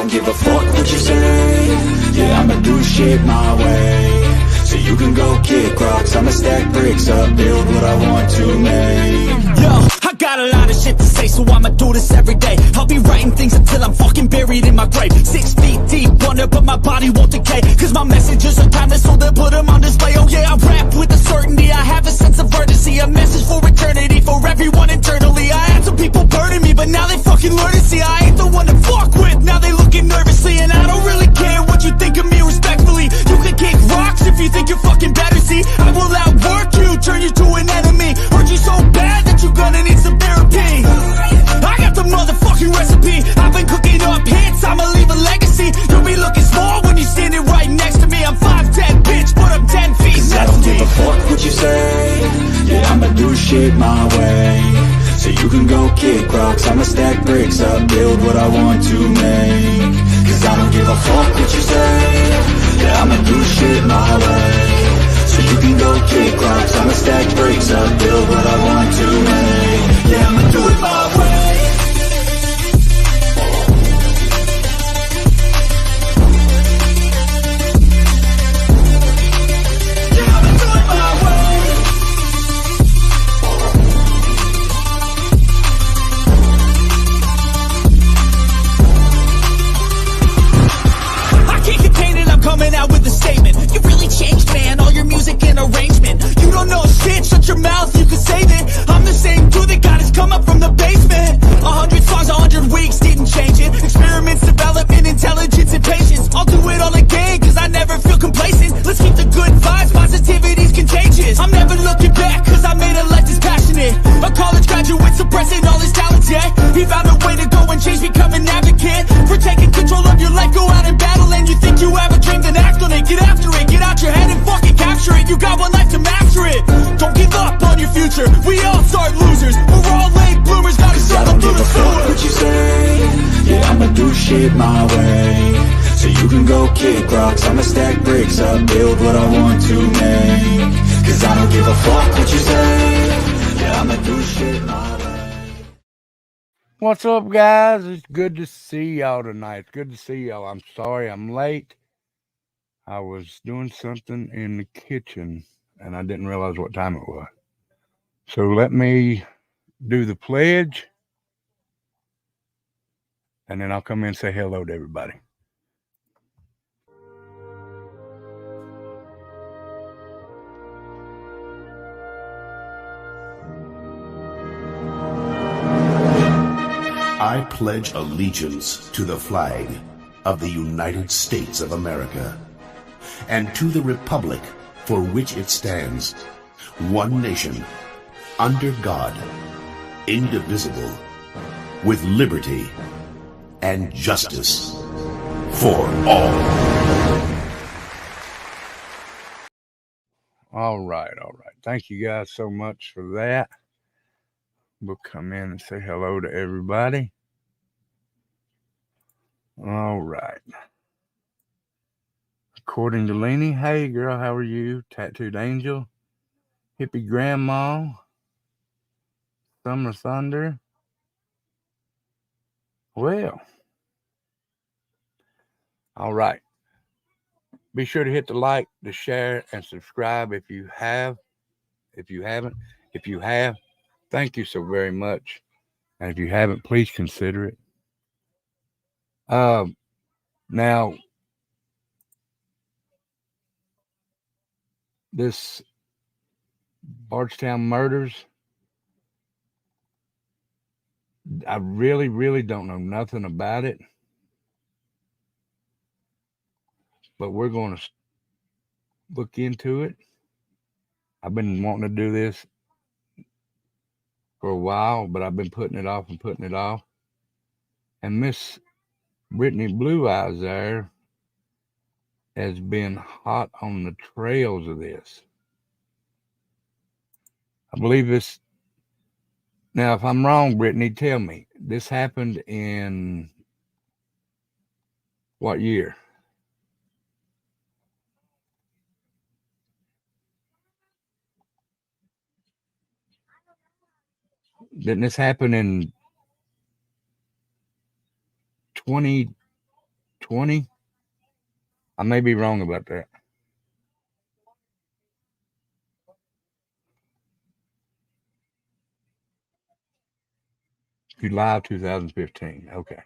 don't give a fuck what you say. Yeah, I'ma do shit my way. So you can go kick rocks, I'ma stack bricks up, build what I want to make. Yo, I got a lot of shit to say, so I'ma do this every day. I'll be writing things until I'm fucking buried in my grave. 6 feet deep under, but my body won't decay. Cause my messages are timeless, so they'll put them on display. Oh yeah, I rap with a certainty, I have a sense of urgency. A message for eternity, for everyone internally. I had some people burning me, but now they fucking learn to see I ain't the one to fuck with, now they looking nervously. And I don't really care what you think of me respectfully. You can kick rocks if you think you're fucking better, see. I will outwork you, turn you to an enemy. Hurt you so bad that you're gonna need some therapy. I got the motherfucking recipe. I've been cooking up hits, I'ma leave a legacy. You'll be looking small when you're standing right next to me. I'm 5'10", bitch, but I'm 10 feet. Cause I don't give a fuck what you say. Yeah, I'ma do shit my way. So you can go kick rocks, I'ma stack bricks up, build what I want to make. Cause I don't give a fuck what you say. Yeah, I'ma do shit my way. So you can go kick rocks, I'ma stack bricks up, build what I want to make. Yeah, I'ma do it my way. Yeah, I'ma do it my way. I can't contain it, I'm coming out with a statement. You really changed, man, all your music and arrangement. You don't know shit, shut your mouth, you can save it. I'm the same dude that got his come up from the basement. 100 songs, 100 weeks, didn't change it. Experiments, development, intelligence, and patience. I'll do it all again, cause I never feel complacent. Let's keep the good vibes, positivity's contagious. I'm never looking back, cause I made a life that's passionate. A college graduate suppressing all his talents, yeah. He found a way to go and change, become an advocate. For taking control of your life, go out and battle. And you think you have a dream, then act on it. Get after it, get out your head and fucking capture it. You got one life to master it. Don't give up on your future, we all start losers. We're all late bloomers, gotta struggle through the sewer. What you say? Yeah, I'ma do shit my way. So you can go kick rocks, I'ma stack bricks up, build what I want to make. Cause I don't give a fuck what you say. Yeah, I'ma do shit my way. What's up, guys? It's good to see y'all tonight. It's good to see y'all. I'm sorry I'm late. I was doing something in the kitchen and I didn't realize what time it was. So let me do the pledge and then I'll come in and say hello to everybody. I pledge allegiance to the flag of the United States of America and to the republic for which it stands, one nation, under God, indivisible, with liberty and justice for all. All right. Thank you guys so much for that. We'll come in and say hello to everybody. All right. According to Lenny, hey girl, how are you? Tattooed Angel, Hippie Grandma, Summer Thunder. Well, all right. Be sure to hit the like, the share, and subscribe if you have. If you haven't, if you have, thank you so very much. And if you haven't, please consider it. Now, this Bardstown murders, I really don't know nothing about it. But we're going to look into it. I've been wanting to do this for a while, but I've been putting it off. And Miss Brittany Blue Eyes there has been hot on the trails of this. I believe this. Now, if I'm wrong, Brittany, tell me. This happened in what year? Didn't this happen in 2020? 20. I may be wrong about that. July of 2015. Okay.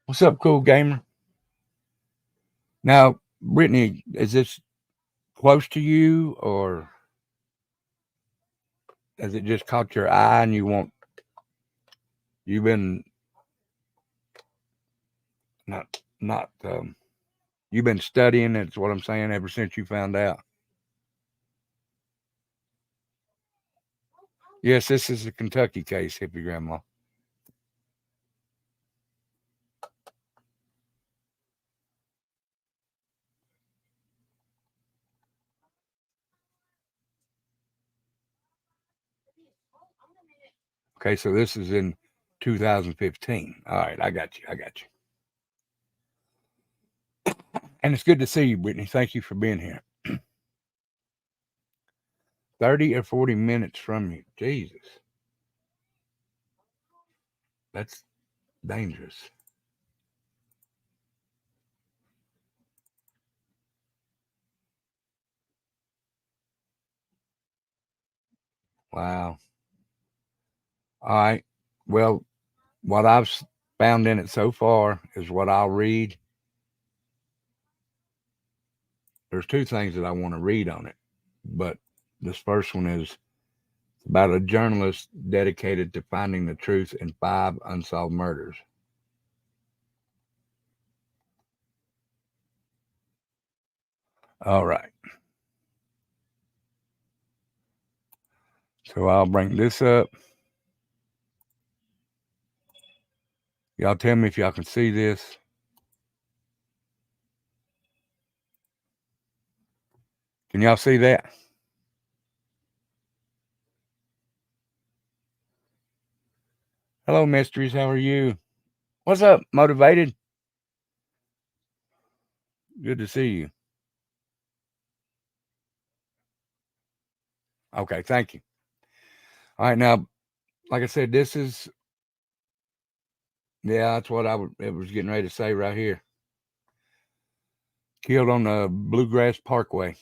What's up, cool gamer? Now, Brittany, is this close to you, or has it just caught your eye and you've been not you've been studying? That's what I'm saying, ever since you found out. Yes, this is a Kentucky case, hippie grandma. Okay, so this is in 2015. All right, I got you. And it's good to see you, Brittany. Thank you for being here. 30 or 40 minutes from you. Jesus. That's dangerous. Wow. All right. Well, what I've found in it so far is what I'll read. There's two things that I want to read on it, but this first one is about a journalist dedicated to finding the truth in 5 unsolved murders. All right. So I'll bring this up. Y'all tell me if y'all can see this. Can y'all see that? Hello, mysteries. How are you? What's up, motivated? Good to see you. Okay, thank you. All right, now, like I said, this is, yeah, that's what it was getting ready to say right here. Killed on the Bluegrass Parkway.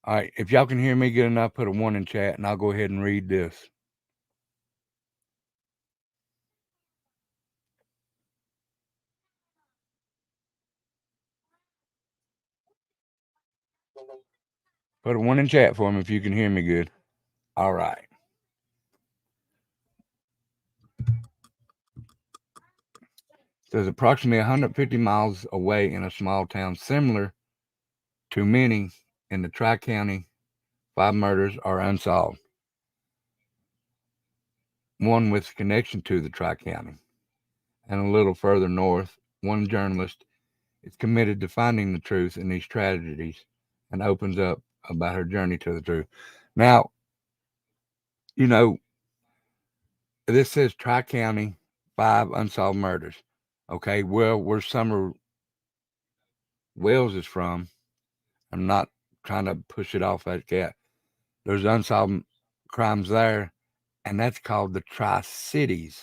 All right, if y'all can hear me good enough, put a 1 in chat, and I'll go ahead and read this. Put a 1 in chat for me if you can hear me good. All right. It says approximately 150 miles away in a small town similar to many in the Tri-County, 5 murders are unsolved. One with connection to the Tri-County. And a little further north, one journalist is committed to finding the truth in these tragedies and opens up about her journey to the truth. Now, you know, this says Tri-County, 5 unsolved murders. Okay, well, where Summer Wells is from, I'm not trying to push it off that cat. There's unsolved crimes there, and that's called the Tri-Cities.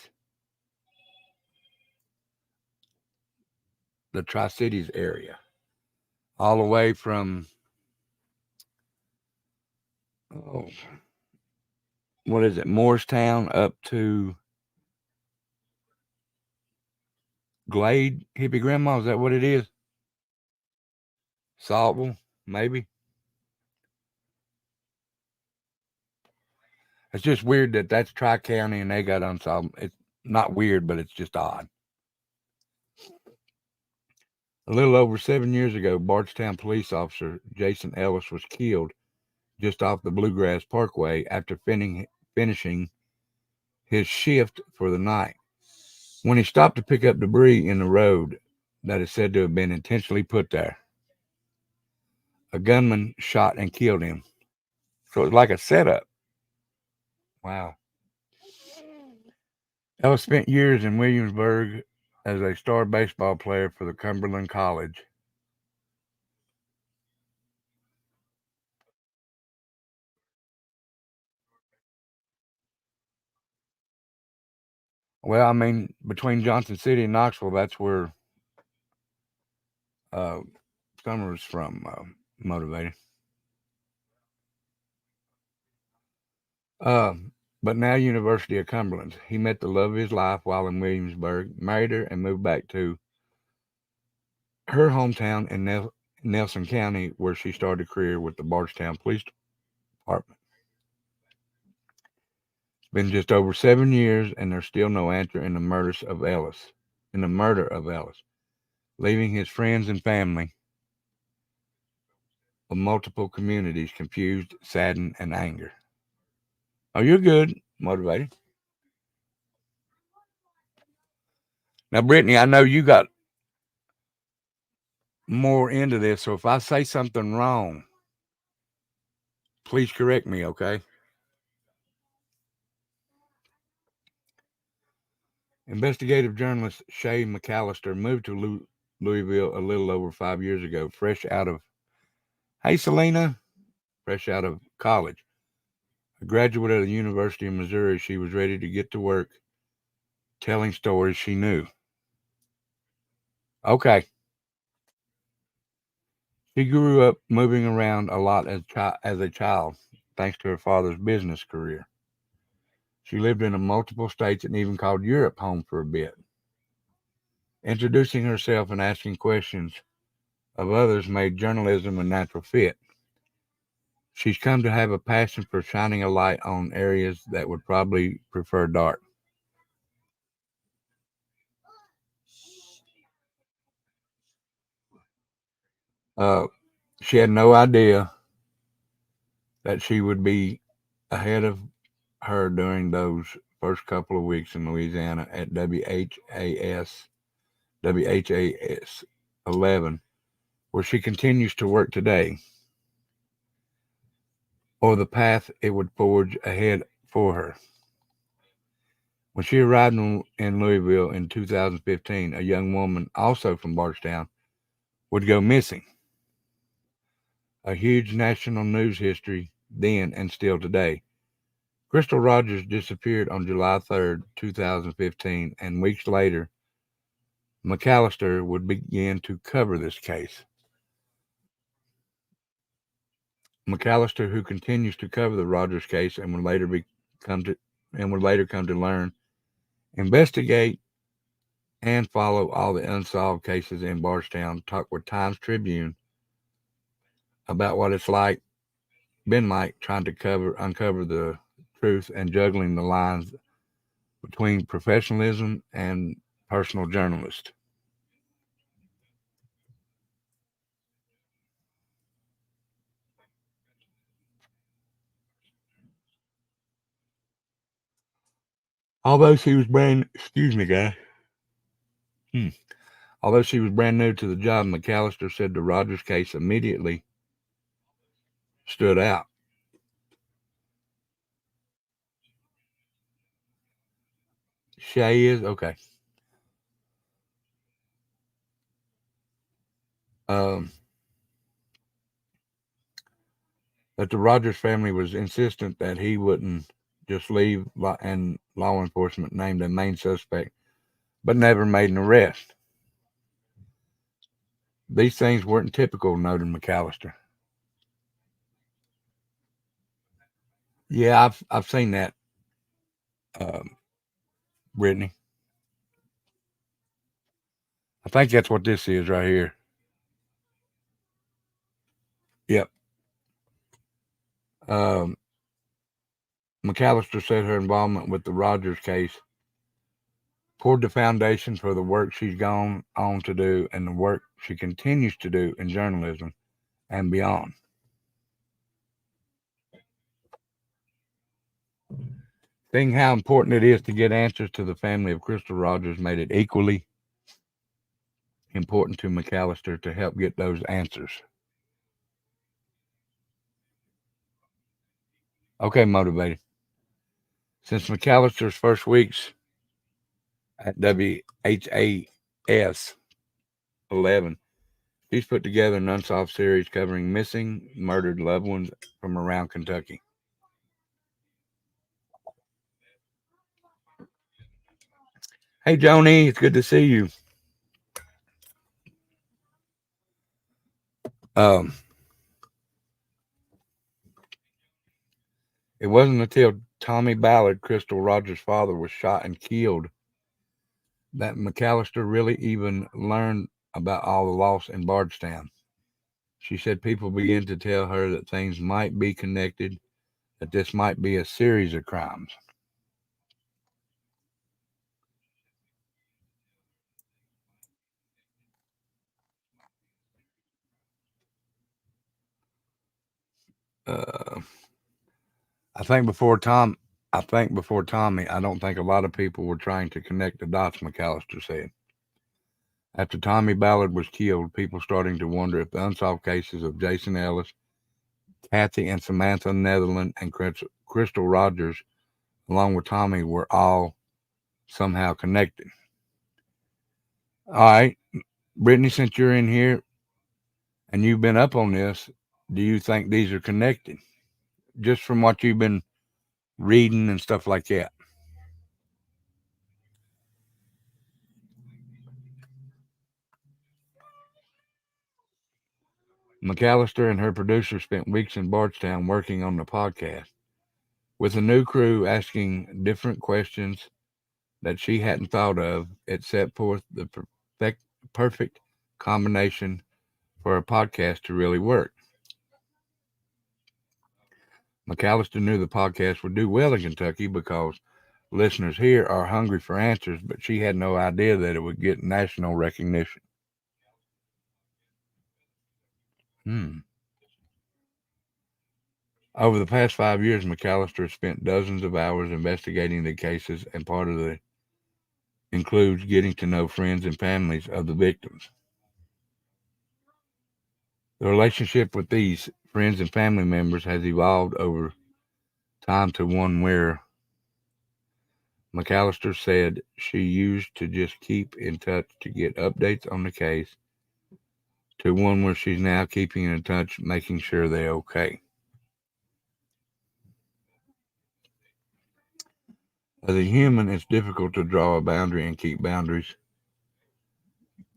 The Tri-Cities area. All the way from, oh, what is it, Morristown up to Glade, hippie grandma, is that what it is? Saltville, maybe. It's just weird that that's Tri-County and they got unsolved. It's not weird, but it's just odd. A little over 7 years ago, Bardstown police officer Jason Ellis was killed just off the Bluegrass Parkway after finishing his shift for the night. When he stopped to pick up debris in the road that is said to have been intentionally put there, a gunman shot and killed him. So it's like a setup. Wow. Ellis spent years in Williamsburg as a star baseball player for the Cumberland College. Well, I mean, between Johnson City and Knoxville, that's where uh, Summer's from, motivated. Uh, but now University of Cumberland. He met the love of his life while in Williamsburg, married her, and moved back to her hometown in Nelson County, where she started a career with the Bardstown Police Department. It's been just over 7 years, and there's still no answer in the murders of Ellis. In the murder of Ellis, leaving his friends and family of multiple communities confused, saddened, and angered. Oh, you're good, motivated. Now, Brittany, I know you got more into this, so if I say something wrong, please correct me, okay? Investigative journalist Shay McAllister moved to Louisville a little over 5 years ago, hey, Selena, fresh out of college. A graduate of the University of Missouri, she was ready to get to work telling stories she knew. Okay. She grew up moving around a lot as a child, thanks to her father's business career. She lived in multiple states and even called Europe home for a bit. Introducing herself and asking questions of others made journalism a natural fit. She's come to have a passion for shining a light on areas that would probably prefer dark. Uh, she had no idea that she would be ahead of her during those first couple of weeks in Louisiana at WHAS 11, where she continues to work today, or the path it would forge ahead for her. When she arrived in Louisville in 2015, a young woman, also from Bardstown, would go missing. A huge national news history then and still today. Crystal Rogers disappeared on July 3rd, 2015, and weeks later, McAllister would begin to cover this case. McAllister, who continues to cover the Rogers case and would later come to learn, investigate, and follow all the unsolved cases in Bardstown, talked with Times Tribune about what it's been like trying to uncover the truth and juggling the lines between professionalism and personal journalist. Although she was excuse me, guys. Hmm. Although she was brand new to the job, McAllister said the Rogers case immediately stood out. Shay is okay. Um, that the Rogers family was insistent that he wouldn't just leave, and law enforcement named a main suspect, but never made an arrest. These things weren't typical, noted McAllister. Yeah, I've seen that, um, Brittany. I think that's what this is right here. Yep. Um, McAllister said her involvement with the Rogers case poured the foundation for the work she's gone on to do and the work she continues to do in journalism and beyond. Seeing how important it is to get answers to the family of Crystal Rogers made it equally important to McAllister to help get those answers. Okay, motivated. Since McAllister's first weeks at WHAS 11, she's put together an unsolved series covering missing, murdered loved ones from around Kentucky. Hey, Joni, it's good to see you. Um, it wasn't until Tommy Ballard, Crystal Rogers' father, was shot and killed that McAllister really even learned about all the loss in Bardstown. She said people began to tell her that things might be connected, that this might be a series of crimes. Uh, I think before Tom, I think before Tommy, I don't think a lot of people were trying to connect the dots, McAllister said. After Tommy Ballard was killed, people starting to wonder if the unsolved cases of Jason Ellis, Kathy and Samantha Netherland, and Crystal Rogers, along with Tommy, were all somehow connected. All right, Brittany, since you're in here and you've been up on this, do you think these are connected? Just from what you've been reading and stuff like that. McAllister and her producer spent weeks in Bardstown working on the podcast, with a new crew asking different questions that she hadn't thought of. It set forth the perfect combination for a podcast to really work. McAllister knew the podcast would do well in Kentucky because listeners here are hungry for answers, but she had no idea that it would get national recognition. Hmm. Over the past 5 years, McAllister has spent dozens of hours investigating the cases, and part of it includes getting to know friends and families of the victims. The relationship with these friends and family members has evolved over time to one where McAllister said she used to just keep in touch to get updates on the case, to one where she's now keeping in touch, making sure they're okay. As a human, it's difficult to draw a boundary and keep boundaries,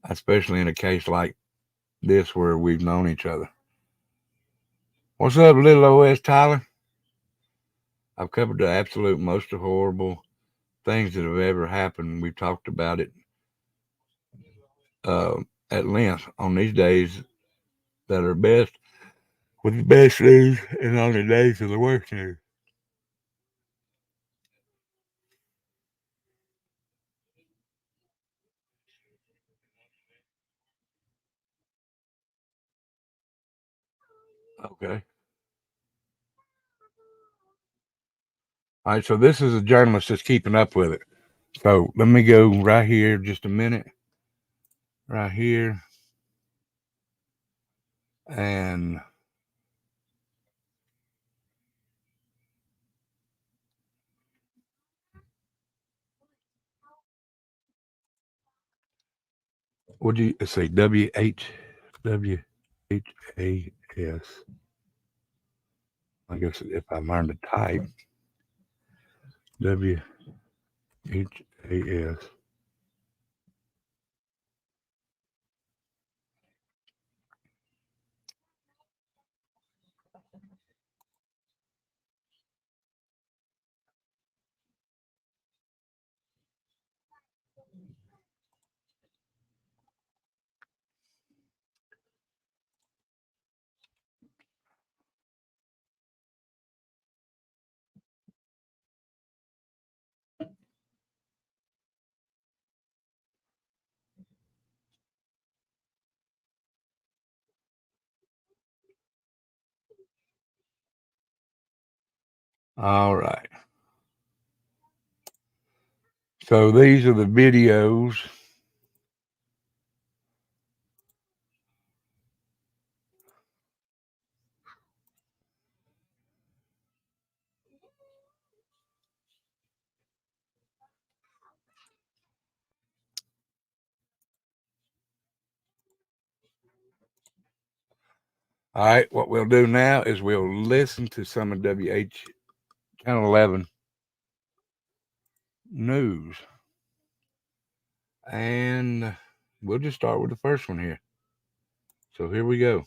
especially in a case like this where we've known each other. What's up, little OS Tyler? I've covered the absolute most horrible things that have ever happened. We've talked about it uh, at length on these days that are best, with the best news, and on the days of the worst news. Okay. All right. So this is a journalist that's keeping up with it. So let me go right here, just a minute, right here, and would you say WHAS? I guess if I learn to type, WHAS. All right. So these are the videos. All right. What we'll do now is we'll listen to some of WH Channel 11 news. And we'll just start with the first one here. So here we go.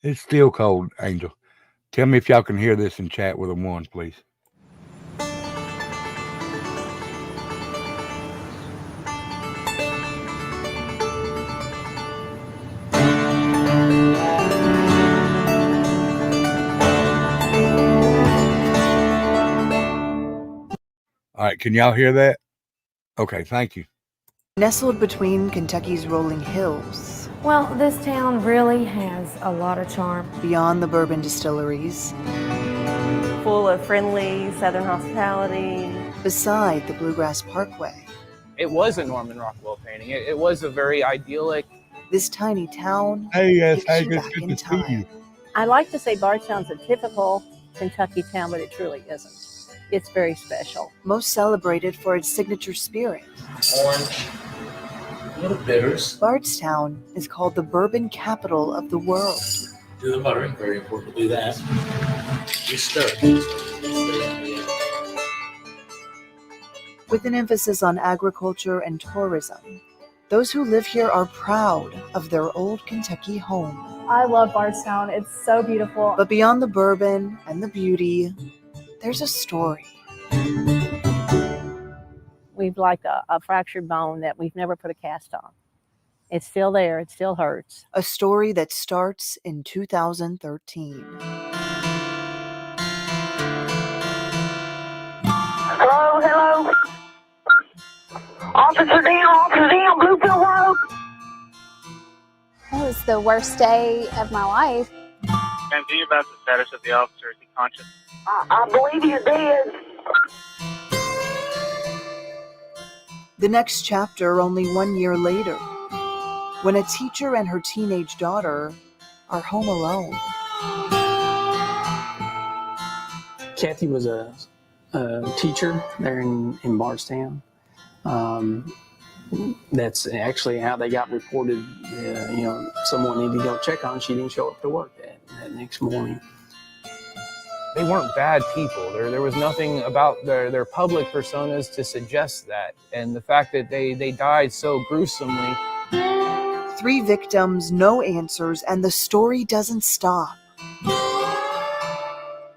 It's still cold, Angel. Tell me if y'all can hear this in chat with a 1, please. All right, can y'all hear that? Okay, thank you. Nestled between Kentucky's rolling hills, Well, this town really has a lot of charm. beyond the bourbon distilleries, Full of friendly Southern hospitality. beside the Bluegrass Parkway, It was a Norman Rockwell painting. It was a very idyllic. this tiny town Hey, yes, takes hey, you good, back good in to see you. time. I like to say Bardstown's a typical Kentucky town, but it truly isn't. It's very special. Most celebrated for its signature spirit, Orange, a little bitters. Bardstown is called the bourbon capital of the world. Do the buttering, very important to do that. You stir. With an emphasis on agriculture and tourism, those who live here are proud of their old Kentucky home. I love Bardstown. It's so beautiful. But beyond the bourbon and the beauty, there's a story. We've like a fractured bone that we've never put a cast on. It's still there. It still hurts. A story that starts in 2013. Hello? Officer down, Bluefield Road. It was the worst day of my life. Can you about the status of the officer? Is he conscious? I believe you did. The next chapter only 1 year later, when a teacher and her teenage daughter are home alone. Kathy was a teacher there in Bardstown. That's actually how they got reported. Someone needed to go check on. She didn't show up to work that next morning. They weren't bad people. There was nothing about their public personas to suggest that. And the fact that they died so gruesomely. 3 victims, no answers, and the story doesn't stop.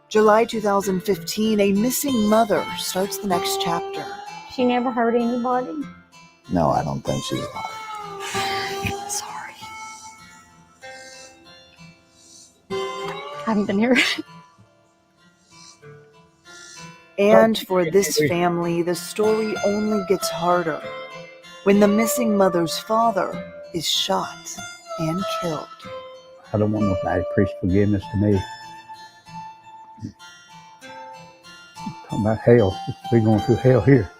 July 2015, a missing mother starts the next chapter. She never hurt anybody. No, I don't think she's alive. Sorry. I haven't been here. And for this family, the story only gets harder when the missing mother's father is shot and killed. I don't want nobody to preach forgiveness to me. Talking about hell. We're going through hell here.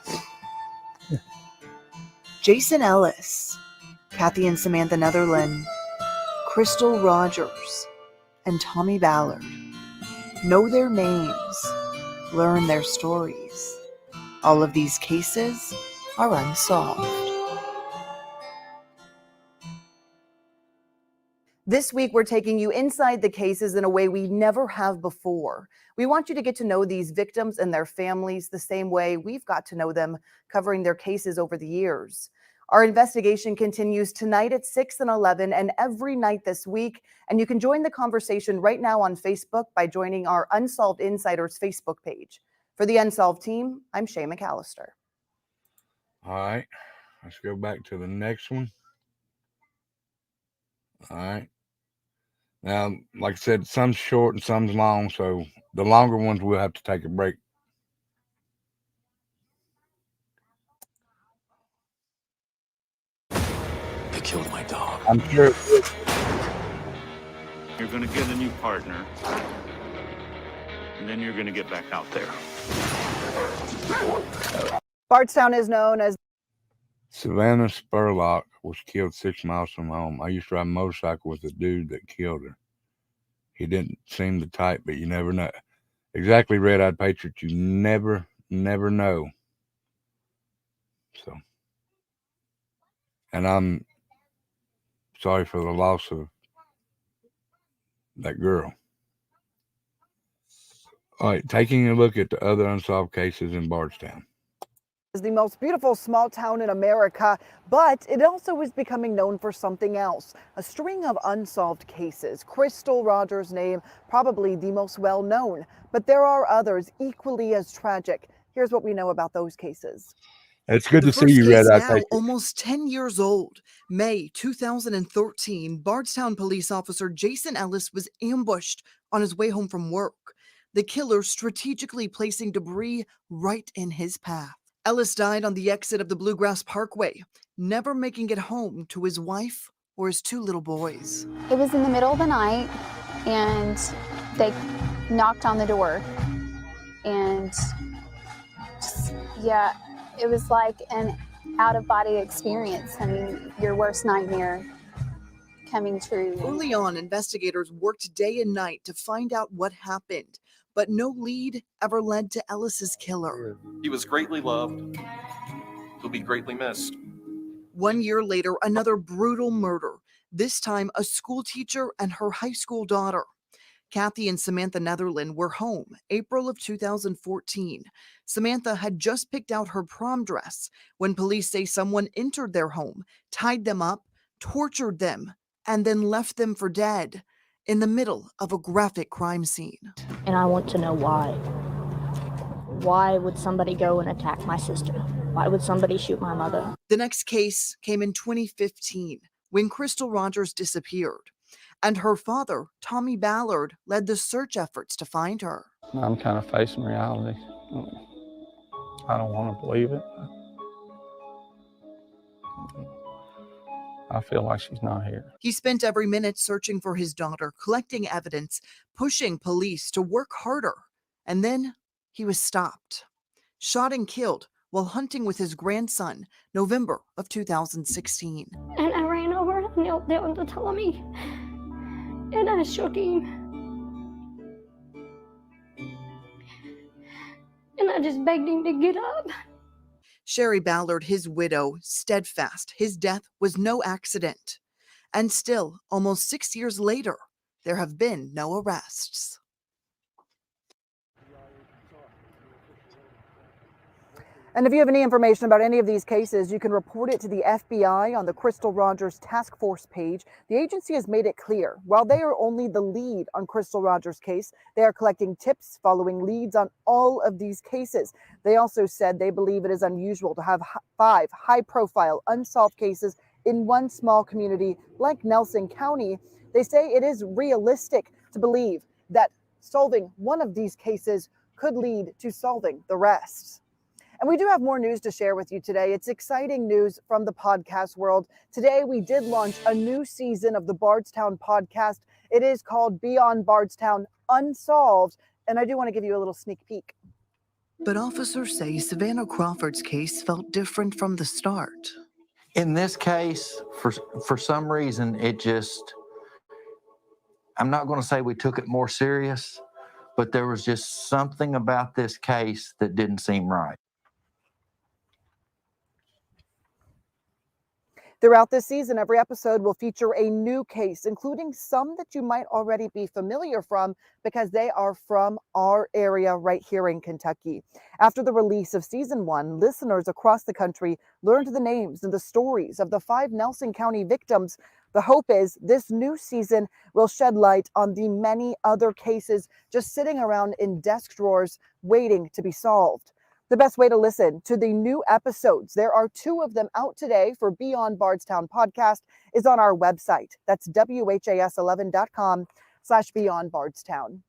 Jason Ellis, Kathy and Samantha Netherland, Crystal Rogers, and Tommy Ballard. Know their names, learn their stories. All of these cases are unsolved. This week, we're taking you inside the cases in a way we never have before. We want you to get to know these victims and their families the same way we've got to know them, covering their cases over the years. Our investigation continues tonight at 6 and 11 and every night this week. And you can join the conversation right now on Facebook by joining our Unsolved Insiders Facebook page. For the Unsolved team, I'm Shay McAllister. All right, let's go back to the next one. All right. Now, like I said, some's short and some's long, so the longer ones we'll have to take a break. They killed my dog. I'm sure You're going to get a new partner, and then you're going to get back out there. Bardstown is known as Savannah Spurlock was killed 6 miles from home. I used to ride a motorcycle with the dude that killed her. He didn't seem the type, but you never know. Exactly, Red-Eyed Patriot. You never know. So, And I'm sorry for the loss of that girl. All right, taking a look at the other unsolved cases in Bardstown. Is the most beautiful small town in America, but it also is becoming known for something else, a string of unsolved cases. Crystal Rogers' name, probably the most well known, but there are others equally as tragic. Here's what we know about those cases. It's good to see first you, case Red. I now take it. almost 10 years old. May 2013, Bardstown police officer Jason Ellis was ambushed on his way home from work. The killer strategically placing debris right in his path. Ellis died on the exit of the Bluegrass Parkway, never making it home to his wife or his two little boys. It was in the middle of the night, and they knocked on the door. And yeah, it was like an out-of-body experience. I mean, your worst nightmare coming true. Early on, investigators worked day and night to find out what happened, but no lead ever led to Ellis's killer. He was greatly loved. He'll be greatly missed. 1 year later, another brutal murder, this time a school teacher and her high school daughter. Kathy and Samantha Netherland were home April of 2014. Samantha had just picked out her prom dress when police say someone entered their home, tied them up, tortured them, and then left them for dead in the middle of a graphic crime scene. And I want to know why. Why would somebody go and attack my sister? Why would somebody shoot my mother? The next case came in 2015 when Crystal Rogers disappeared, and her father, Tommy Ballard, led the search efforts to find her. I'm kind of facing reality. I don't want to believe it. I feel like she's not here. He spent every minute searching for his daughter, collecting evidence, pushing police to work harder. And then he was stopped, shot and killed while hunting with his grandson, November of 2016. And I ran over and knelt down to Tommy, and I shook him. And I just begged him to get up. Sherry Ballard, his widow, steadfast his death was no accident. And still, almost 6 years later, there have been no arrests. And if you have any information about any of these cases, you can report it to the FBI on the Crystal Rogers Task Force page. The agency has made it clear, while they are only the lead on Crystal Rogers' case, they are collecting tips following leads on all of these cases. They also said they believe it is unusual to have 5 high-profile unsolved cases in one small community like Nelson County. They say it is realistic to believe that solving one of these cases could lead to solving the rest. And we do have more news to share with you today. It's exciting news from the podcast world. Today, we did launch a new season of the Bardstown podcast. It is called Beyond Bardstown Unsolved, and I do want to give you a little sneak peek. But officers say Savannah Crawford's case felt different from the start. In this case, for some reason, I'm not going to say we took it more serious, but there was just something about this case that didn't seem right. Throughout this season, every episode will feature a new case, including some that you might already be familiar from because they are from our area right here in Kentucky. After the release of season 1, listeners across the country learned the names and the stories of the 5 Nelson County victims. The hope is this new season will shed light on the many other cases just sitting around in desk drawers waiting to be solved. The best way to listen to the new episodes, there are 2 of them out today for Beyond Bardstown podcast, is on our website. That's WHAS11.com/Beyond Bardstown.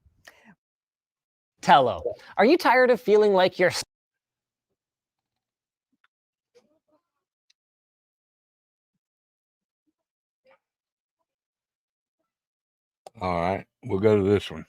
Tello, are you tired of feeling like you're... All right, we'll go to this one.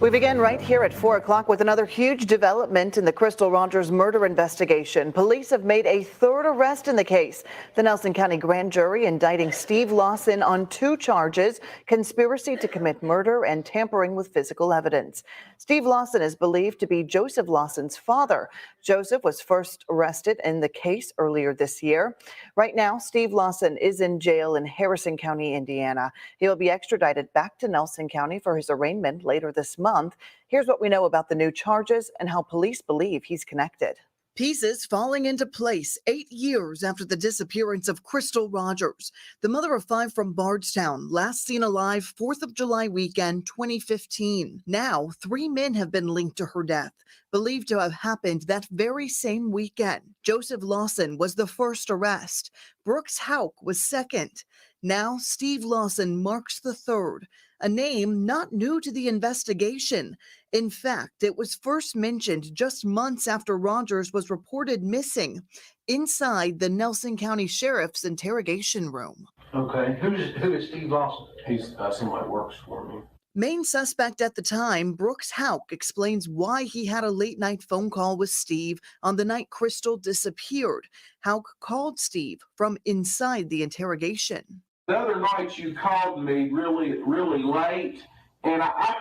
We begin right here at 4 o'clock with another huge development in the Crystal Rogers murder investigation. Police have made a third arrest in the case. The Nelson County grand jury indicting Steve Lawson on 2 charges, conspiracy to commit murder and tampering with physical evidence. Steve Lawson is believed to be Joseph Lawson's father. Joseph was first arrested in the case earlier this year. Right now, Steve Lawson is in jail in Harrison County, Indiana. He will be extradited back to Nelson County for his arraignment later this month. Here's what we know about the new charges and how police believe he's connected. Pieces falling into place 8 years after the disappearance of Crystal Rogers, the mother of 5 from Bardstown, last seen alive 4th of July weekend 2015. Now, 3 men have been linked to her death, believed to have happened that very same weekend. Joseph Lawson was the first arrest. Brooks Hauk was second. Now, Steve Lawson marks the third, a name not new to the investigation. In fact, it was first mentioned just months after Rogers was reported missing inside the Nelson County Sheriff's interrogation room. Okay, who is Steve Lawson? He's somebody that works for me. Main suspect at the time, Brooks Hauk, explains why he had a late-night phone call with Steve on the night Crystal disappeared. Hauk called Steve from inside the interrogation. The other night you called me really late, and I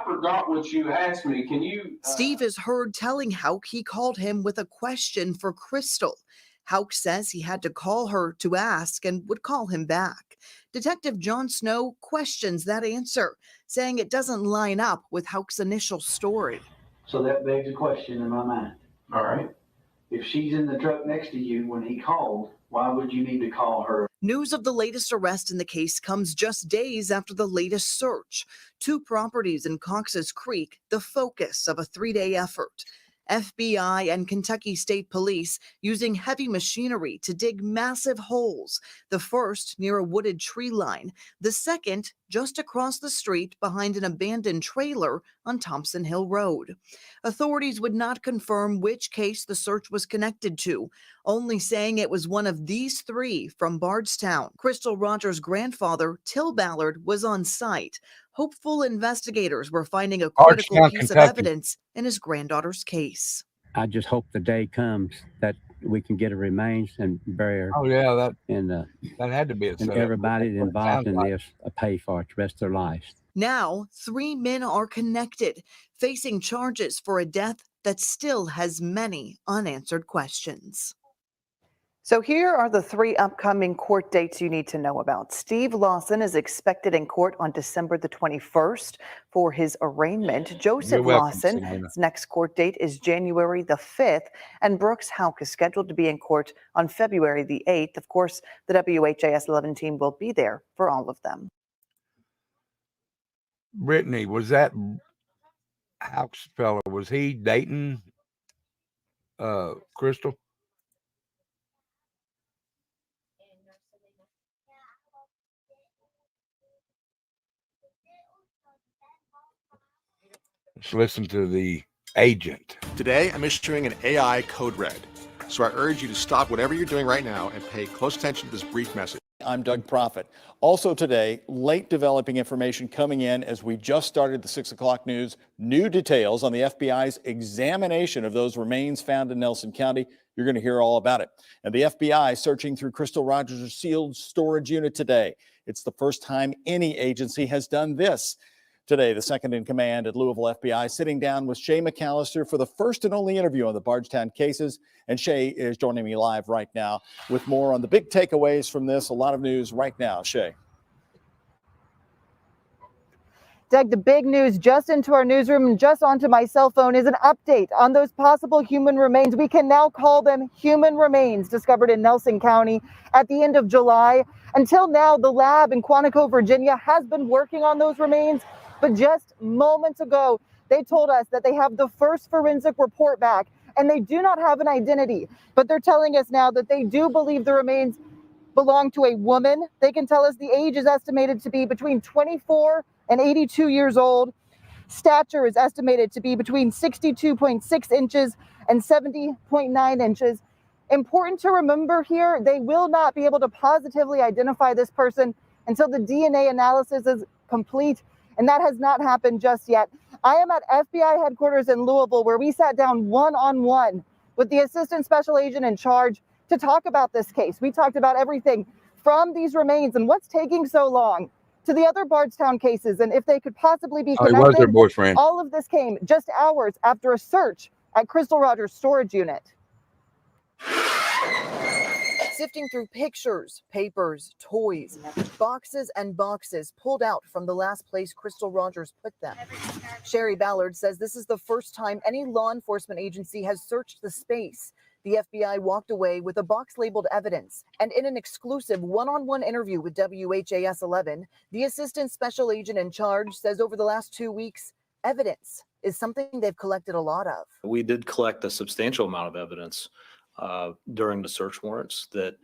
forgot what you asked me. Can you? Steve is heard telling Hauk he called him with a question for Crystal. Hauk says he had to call her to ask and would call him back. Detective John Snow questions that answer, saying it doesn't line up with Hauk's initial story. So that begs a question in my mind. All right. If she's in the truck next to you when he called, why would you need to call her? News of the latest arrest in the case comes just days after the latest search. 2 properties in Cox's Creek, the focus of a 3-day effort. FBI and Kentucky State Police using heavy machinery to dig massive holes. The first near a wooded tree line. The second just across the street behind an abandoned trailer on Thompson Hill Road. Authorities would not confirm which case the search was connected to, only saying it was one of these 3 from Bardstown. Crystal Rogers' grandfather, Till Ballard, was on site. Hopeful investigators were finding a critical Bardstown, piece Kentucky. of evidence in his granddaughter's case. I just hope the day comes that we can get her remains and bury her. Oh yeah, that had to be a and setup. everybody What it involved in sounds like. this pay for it the rest of their lives. Now, 3 men are connected, facing charges for a death that still has many unanswered questions. So here are the 3 upcoming court dates you need to know about. Steve Lawson is expected in court on December the 21st for his arraignment. Joseph welcome, Lawson's Selena. next court date is January the 5th, and Brooks Hauk is scheduled to be in court on February the 8th. Of course, the WHAS 11 team will be there for all of them. Brittany, was that Hauk's fellow? Was he dating Crystal? Let's listen to the agent. Today, I'm issuing an AI code red. So I urge you to stop whatever you're doing right now and pay close attention to this brief message. I'm Doug Proffitt. Also today, late developing information coming in as we just started the 6 o'clock news. New details on the FBI's examination of those remains found in Nelson County. You're going to hear all about it. And the FBI searching through Crystal Rogers' sealed storage unit today. It's the first time any agency has done this. Today, the second in command at Louisville FBI sitting down with Shay McAllister for the first and only interview on the Bardstown cases. And Shay is joining me live right now with more on the big takeaways from this. A lot of news right now. Shay. Doug, the big news just into our newsroom and just onto my cell phone is an update on those possible human remains. We can now call them human remains discovered in Nelson County at the end of July. Until now, the lab in Quantico, Virginia has been working on those remains. But just moments ago, they told us that they have the first forensic report back and they do not have an identity. But they're telling us now that they do believe the remains belong to a woman. They can tell us the age is estimated to be between 24 and 82 years old. Stature is estimated to be between 62.6 inches and 70.9 inches. Important to remember here, they will not be able to positively identify this person until the DNA analysis is complete. And that has not happened just yet. I am at FBI headquarters in Louisville, where we sat down one-on-one with the assistant special agent in charge to talk about this case. We talked about everything from these remains and what's taking so long to the other Bardstown cases and if they could possibly be Oh, he was their connected. boyfriend. All of this came just hours after a search at Crystal Rogers' storage unit. Sifting through pictures, papers, toys, boxes and boxes pulled out from the last place Crystal Rogers put them. Sherry Ballard says this is the first time any law enforcement agency has searched the space. The FBI walked away with a box labeled evidence, and in an exclusive one-on-one interview with WHAS 11, the assistant special agent in charge says over the last 2 weeks, evidence is something they've collected a lot of. We did collect a substantial amount of evidence during the search warrants that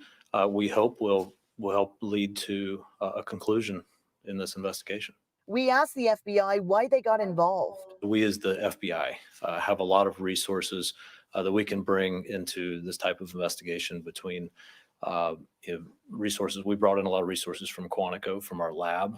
we hope will help lead to a conclusion in this investigation. We asked the FBI why they got involved. We as the FBI have a lot of resources that we can bring into this type of investigation between resources. We brought in a lot of resources from Quantico, from our lab.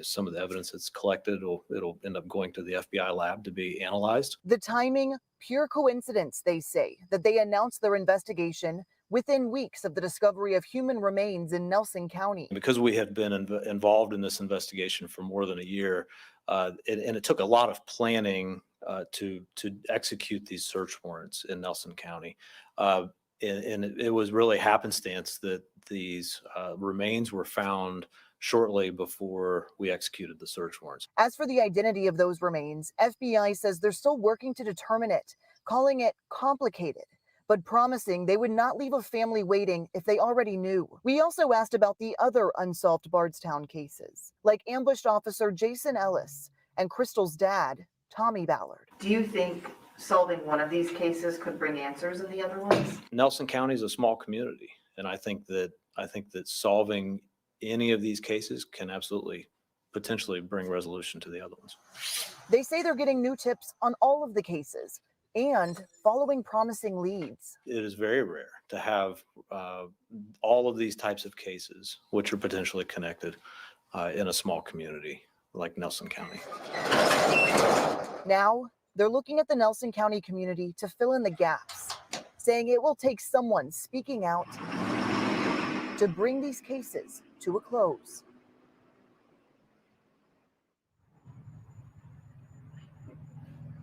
Some of the evidence that's collected, it'll end up going to the FBI lab to be analyzed. The timing, pure coincidence, they say, that they announced their investigation within weeks of the discovery of human remains in Nelson County. Because we had been involved in this investigation for more than a year, and it took a lot of planning to execute these search warrants in Nelson County. And it was really happenstance that these remains were found shortly before we executed the search warrants. As for the identity of those remains, FBI says they're still working to determine it, calling it complicated, but promising they would not leave a family waiting if they already knew. We also asked about the other unsolved Bardstown cases, like ambushed officer Jason Ellis and Crystal's dad, Tommy Ballard. Do you think solving one of these cases could bring answers in the other ones? Nelson County is a small community, and I think that solving any of these cases can absolutely potentially bring resolution to the other ones. They say they're getting new tips on all of the cases and following promising leads. It is very rare to have all of these types of cases, which are potentially connected in a small community like Nelson County. Now, they're looking at the Nelson County community to fill in the gaps, saying it will take someone speaking out to bring these cases to a close.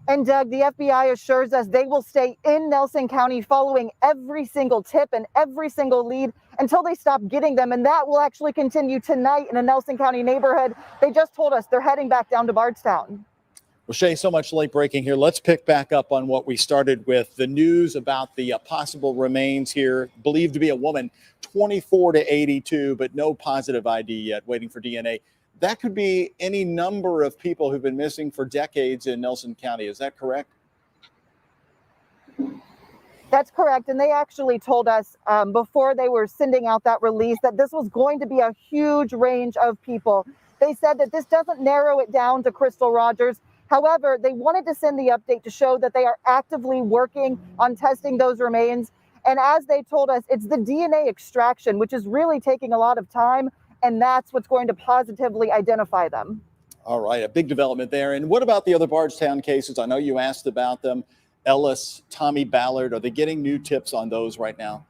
And Doug, the FBI assures us they will stay in Nelson County following every single tip and every single lead until they stop getting them. And that will actually continue tonight in a Nelson County neighborhood. They just told us they're heading back down to Bardstown. Well, Shay, so much late breaking here. Let's pick back up on what we started with, the news about the possible remains here, believed to be a woman, 24 to 82, but no positive ID yet, waiting for DNA. That could be any number of people who've been missing for decades in Nelson County. Is that correct? That's correct. And they actually told us before they were sending out that release that this was going to be a huge range of people. They said that this doesn't narrow it down to Crystal Rogers. However, they wanted to send the update to show that they are actively working on testing those remains. And as they told us, it's the DNA extraction, which is really taking a lot of time. And that's what's going to positively identify them. All right, a big development there. And what about the other Bardstown cases? I know you asked about them. Ellis, Tommy Ballard, are they getting new tips on those right now?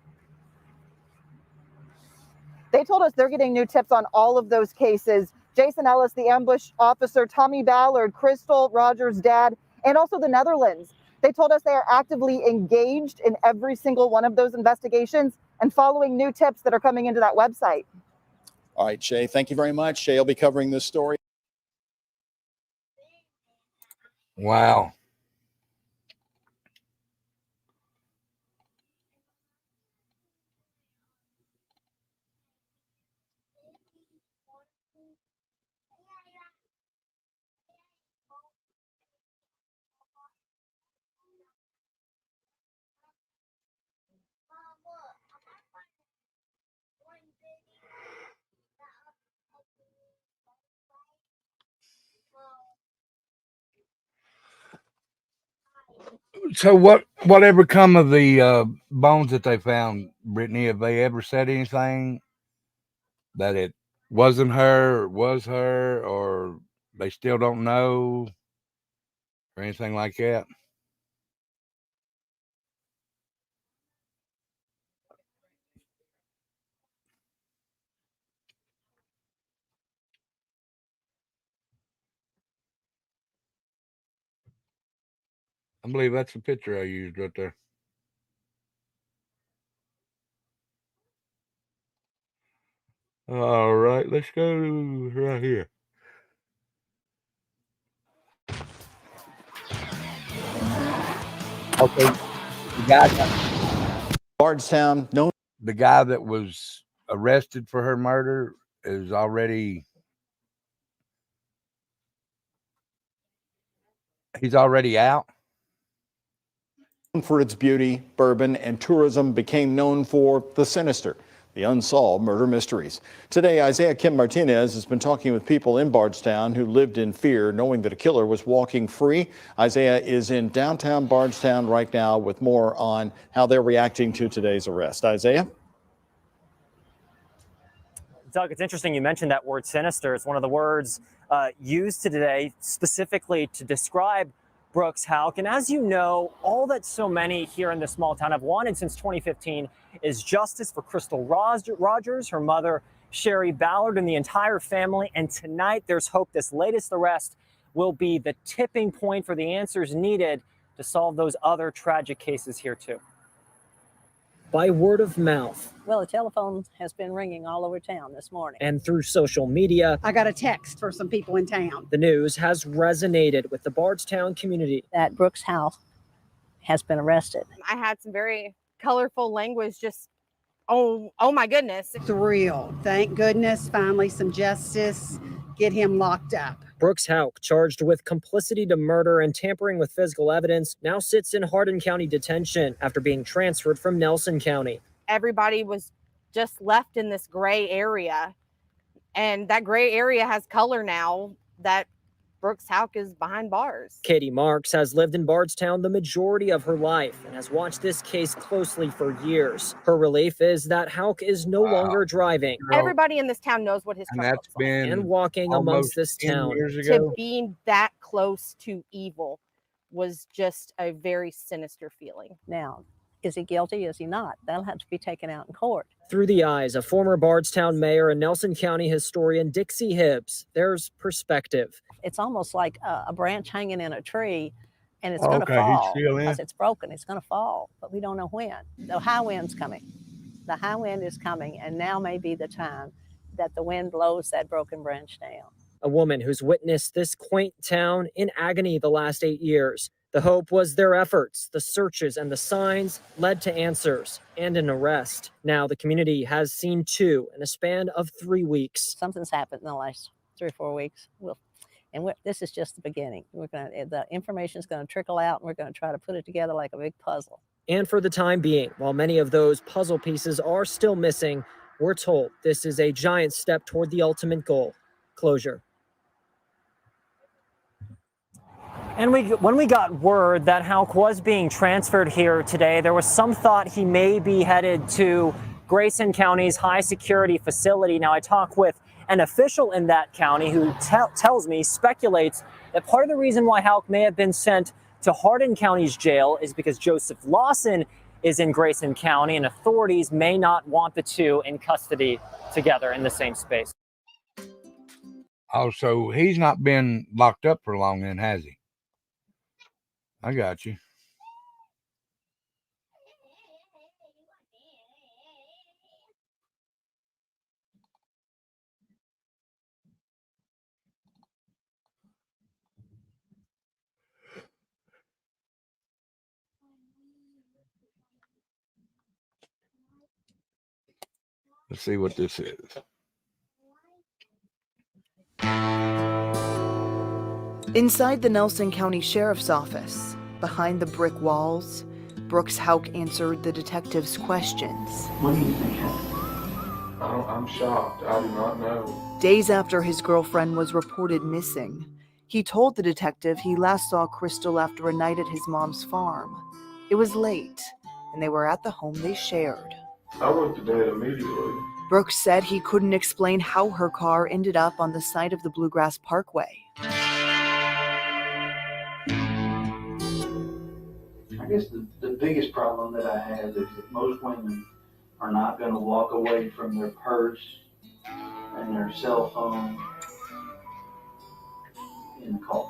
They told us they're getting new tips on all of those cases. Jason Ellis, the ambush officer, Tommy Ballard, Crystal Rogers' dad, and also the Netherlands. They told us they are actively engaged in every single one of those investigations and following new tips that are coming into that website. All right, Shay, thank you very much. Shay will be covering this story. Wow. So whatever come of the bones that they found, Brittany, have they ever said anything that it wasn't her, or was her, or they still don't know? or anything like that? I believe that's the picture I used right there. All right, let's go right here. Okay, the guy, Bardstown, known. The guy that was arrested for her murder is already. He's already out. For its beauty, bourbon, and tourism, became known for the sinister, the unsolved murder mysteries. Today, Isaiah Kim Martinez has been talking with people in Bardstown who lived in fear, knowing that a killer was walking free. Isaiah is in downtown Bardstown right now with more on how they're reacting to today's arrest. Isaiah? Doug, it's interesting you mentioned that word sinister. It's one of the words used today specifically to describe Brooks Houck. And as you know, all that so many here in this small town have wanted since 2015 is justice for Crystal Rogers, her mother, Sherry Ballard, and the entire family. And tonight, there's hope this latest arrest will be the tipping point for the answers needed to solve those other tragic cases here, too. By word of mouth. Well, the telephone has been ringing all over town this morning. And through social media. I got a text for some people in town. The news has resonated with the Bardstown community. That Brooks Houck has been arrested. I had some very colorful language, just, oh my goodness. Thrilled. Thank goodness, finally some justice. Get him locked up. Brooks Houck, charged with complicity to murder and tampering with physical evidence, now sits in Hardin County detention after being transferred from Nelson County. Everybody was just left in this gray area, and that gray area has color now that Brooks Houck is behind bars. Katie Marks has lived in Bardstown the majority of her life and has watched this case closely for years. Her relief is that Houck is no longer driving. Everybody in this town knows what his truck looks like. And walking amongst this town. To being that close to evil was just a very sinister feeling. Now, is he guilty? Is he not? That'll have to be taken out in court. Through the eyes of former Bardstown mayor and Nelson County historian Dixie Hibbs, there's perspective. It's almost like a branch hanging in a tree, and it's going to fall because it's broken. It's going to fall, but we don't know when. The high wind's coming. The high wind is coming, and now may be the time that the wind blows that broken branch down. A woman who's witnessed this quaint town in agony the last 8 years. The hope was their efforts, the searches and the signs led to answers and an arrest. Now the community has seen two in a span of 3 weeks. Something's happened in the last 3 or 4 weeks. This is just the beginning. The information is going to trickle out, and we're going to try to put it together like a big puzzle. And for the time being, while many of those puzzle pieces are still missing, we're told this is a giant step toward the ultimate goal, closure. And when we got word that Houck was being transferred here today, there was some thought he may be headed to Grayson County's high security facility. Now, I talked with an official in that county who tells me, speculates that part of the reason why Houck may have been sent to Hardin County's jail is because Joseph Lawson is in Grayson County, and authorities may not want the two in custody together in the same space. Oh, so he's not been locked up for long then, has he? I got you. Let's see what this is. Inside the Nelson County Sheriff's Office, behind the brick walls, Brooks Houck answered the detective's questions. What do you think? I'm shocked. I do not know. Days after his girlfriend was reported missing, he told the detective he last saw Crystal after a night at his mom's farm. It was late, and they were at the home they shared. I went to bed immediately. Brooks said he couldn't explain how her car ended up on the side of the Bluegrass Parkway. I guess the biggest problem that I have is that most women are not going to walk away from their purse and their cell phone in the car.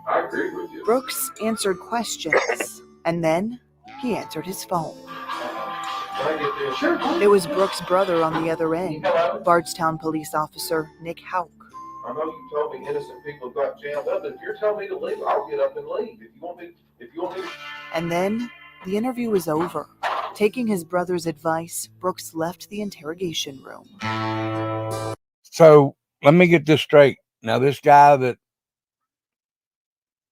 I agree with you. Brooks answered questions, and then he answered his phone. Can I get this? Sure. It was Brooks' brother on the other end, Bardstown police officer Nick Hauk. I know you told me innocent people got jammed up. If you're telling me to leave, I'll get up and leave. If you want me. And then the interview was over. Taking his brother's advice, Brooks left the interrogation room. So let me get this straight. Now, this guy that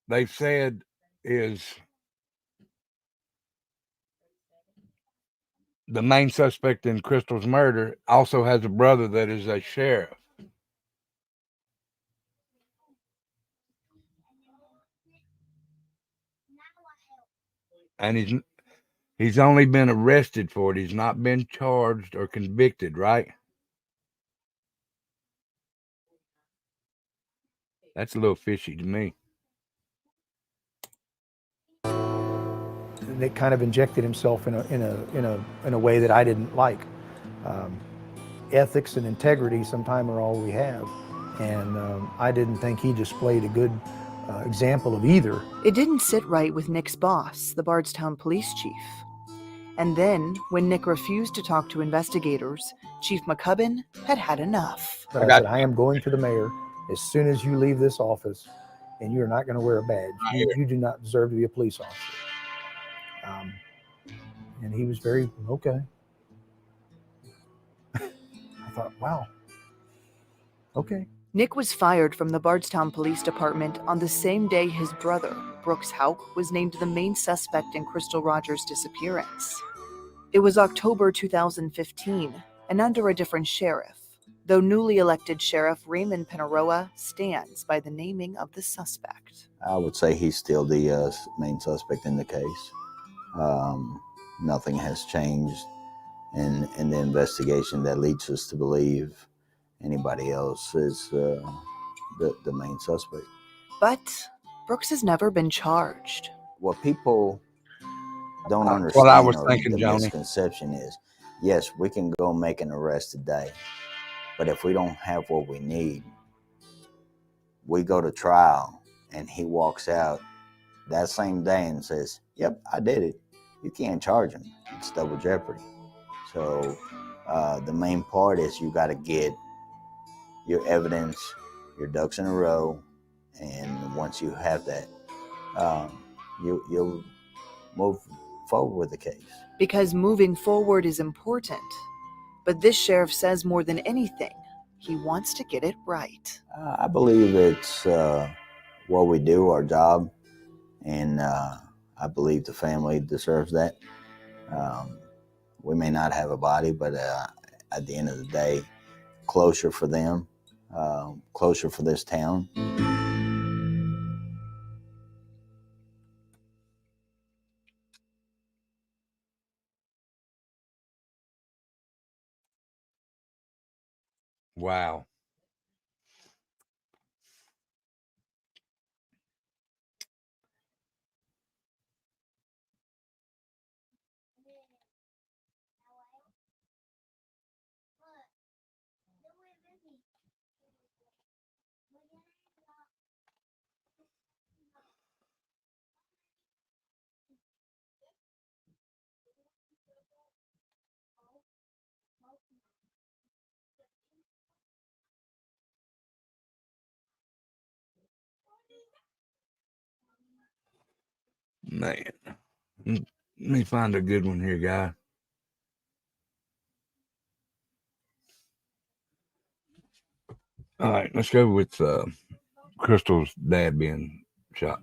they said is the main suspect in Crystal's murder also has a brother that is a sheriff. And he's only been arrested for it. He's not been charged or convicted, right? That's a little fishy to me. Nick kind of injected himself in a way that I didn't like. Ethics and integrity sometimes are all we have, and I didn't think he displayed a good example of either. It didn't sit right with Nick's boss, the Bardstown police chief. And then, when Nick refused to talk to investigators, Chief McCubbin had had enough. But I said, I am going to the mayor as soon as you leave this office, and you're not going to wear a badge. You do not deserve to be a police officer. And he was very, okay. I thought, wow, okay. Nick was fired from the Bardstown Police Department on the same day his brother, Brooks Hauk, was named the main suspect in Crystal Rogers' disappearance. It was October 2015, and under a different sheriff, though newly elected Sheriff Raymond Penaroa stands by the naming of the suspect. I would say he's still the main suspect in the case. Nothing has changed in the investigation that leads us to believe anybody else is the main suspect. But Brooks has never been charged. What people don't understand, what I was or thinking, the Johnny, misconception is, yes, we can go make an arrest today, but if we don't have what we need, we go to trial and he walks out that same day and says, yep, I did it. You can't charge him. It's double jeopardy. So the main part is you got to get your evidence, your ducks in a row, and once you have that, you'll move forward with the case. Because moving forward is important. But this sheriff says more than anything, he wants to get it right. I believe it's what we do, our job, and I believe the family deserves that. We may not have a body, but at the end of the day, closure for them, closure for this town. Wow. Man, let me find a good one here, guy. All right, let's go with Crystal's dad being shot.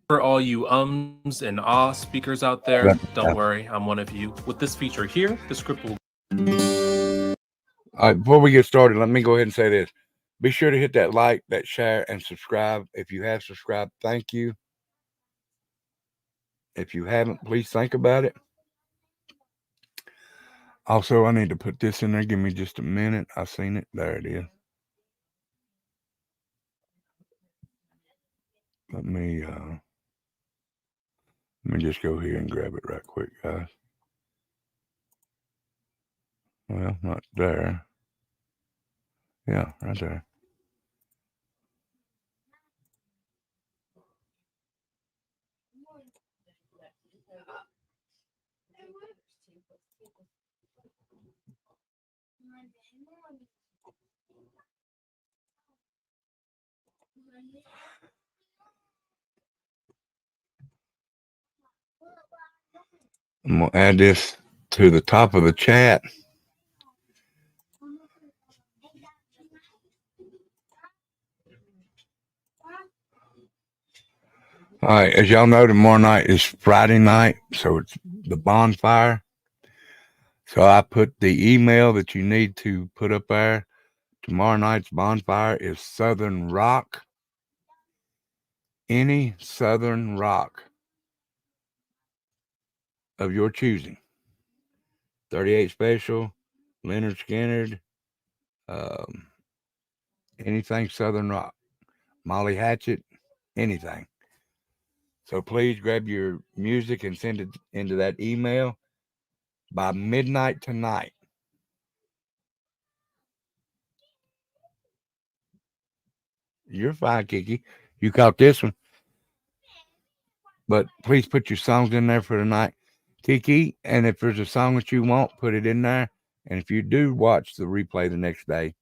For all you ums and ah speakers out there, don't worry, I'm one of you. With this feature here, the script will... All right, before we get started, let me go ahead and say this. Be sure to hit that like, that share, and subscribe. If you have subscribed, thank you. If you haven't, please think about it. Also, I need to put this in there. Give me just a minute. I seen it. There it is. Let me Let me just go here and grab it right quick, guys. Well, not there. Yeah, right there. I'm going to add this to the top of the chat. All right, as y'all know, tomorrow night is Friday night, so it's the bonfire. So I put the email that you need to put up there. Tomorrow night's bonfire is Southern Rock. Any Southern rock of your choosing. 38 Special, Leonard Skinner, anything Southern rock. Molly Hatchet, anything. So please grab your music and send it into that email by midnight tonight. You're fine, Kiki. You caught this one. But please put your songs in there for tonight, Kiki. And if there's a song that you want, put it in there. And if you do watch the replay the next day,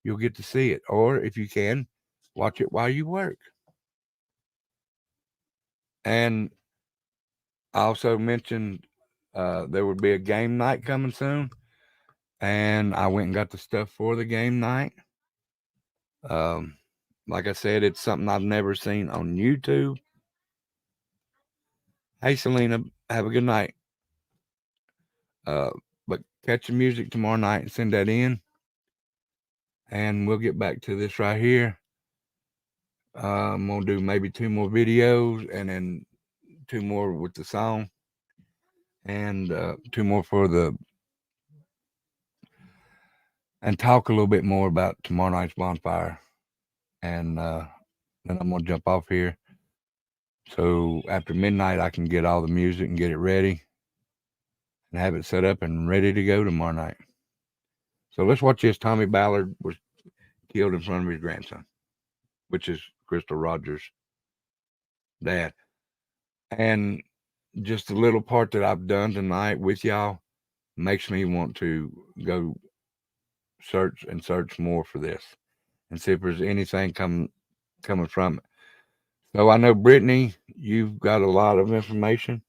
you'll get to see it. Or if you can, watch it while you work. And I also mentioned there would be a game night coming soon. And I went and got the stuff for the game night. Like I said, it's something I've never seen on YouTube. Hey, Selena, have a good night. But catch the music tomorrow night and send that in. And we'll get back to this right here. I'm going to do maybe 2 more videos and then 2 more with the song. And 2 more for the... And talk a little bit more about tomorrow night's bonfire. And then I'm going to jump off here. So after midnight, I can get all the music and get it ready. And have it set up and ready to go tomorrow night. So let's watch this. Tommy Ballard was killed in front of his grandson, which is Crystal Rogers' dad. And just a little part that I've done tonight with y'all makes me want to go search more for this and see if there's anything coming from it. So I know, Brittany, you've got a lot of information.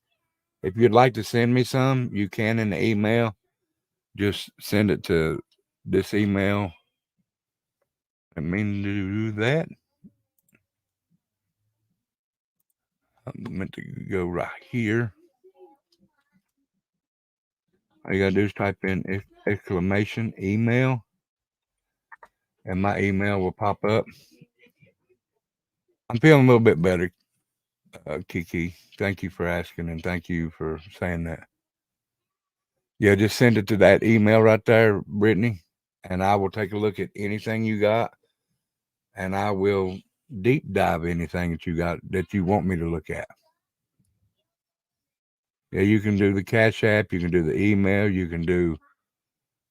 If you'd like to send me some, you can in the email. Just send it to this email. I mean to do that. I meant to go right here. All you gotta do is type in exclamation email, and my email will pop up. I'm feeling a little bit better, Kiki. Thank you for asking, and thank you for saying that. Yeah, just send it to that email right there, Brittany, and I will take a look at anything you got, and I will deep dive anything that you got that you want me to look at. Yeah, you can do the Cash App, you can do the email, you can do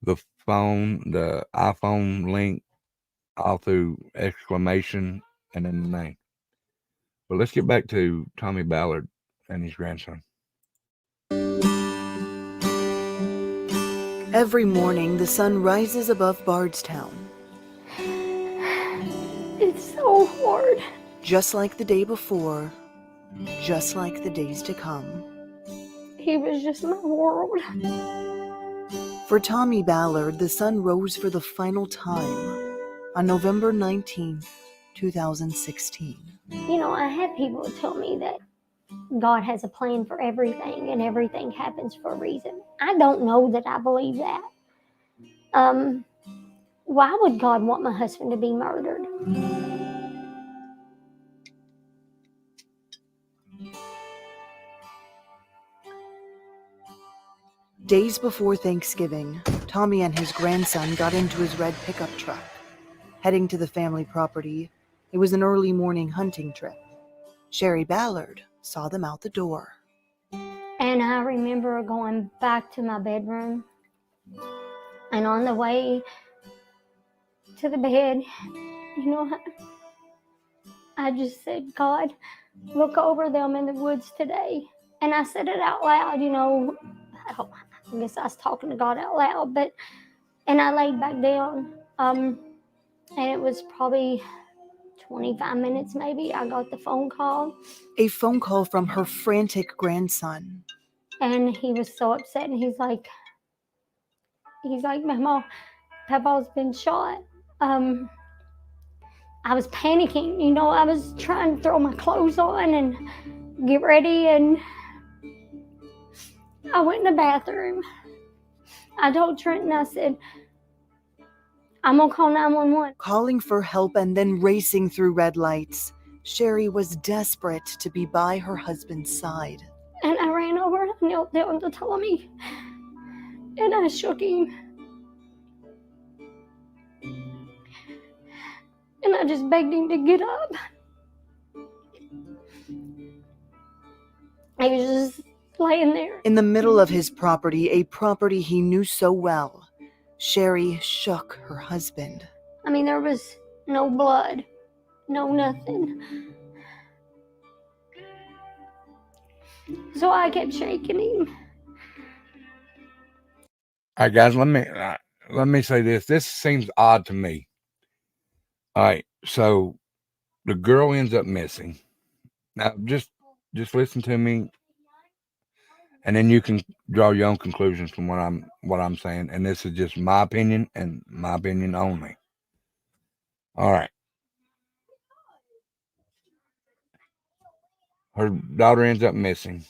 the phone, the iPhone link, all through exclamation and then the name. But let's get back to Tommy Ballard and his grandson. Every morning, the sun rises above Bardstown. It's so hard. Just like the day before, just like the days to come. He was just my world. For Tommy Ballard, the sun rose for the final time on November 19th, 2016. You know, I have people tell me that God has a plan for everything and everything happens for a reason. I don't know that I believe that. Why would God want my husband to be murdered? Days before Thanksgiving, Tommy and his grandson got into his red pickup truck. Heading to the family property, it was an early morning hunting trip. Sherry Ballard saw them out the door. And I remember going back to my bedroom, and on the way to the bed, you know, I just said, God, look over them in the woods today. And I said it out loud, you know. I guess I was talking to God out loud, and I laid back down. And it was probably 25 minutes maybe. I got the phone call. A phone call from her frantic grandson. And he was so upset, and he's like, Mama, Papa's been shot. I was panicking, you know. I was trying to throw my clothes on and get ready, and I went in the bathroom. I told Trenton, I said, I'm gonna call 911. Calling for help and then racing through red lights. Sherry was desperate to be by her husband's side. And I ran over and I knelt down to Tommy, and I shook him. And I just begged him to get up. He was just laying there. In the middle of his property, a property he knew so well, Sherry shook her husband. I mean, there was no blood, no nothing. So I kept shaking him. All right, guys, let me say this. This seems odd to me. All right, so the girl ends up missing. Now, just listen to me, and then you can draw your own conclusions from what I'm saying. And this is just my opinion and my opinion only. All right. Her daughter ends up missing.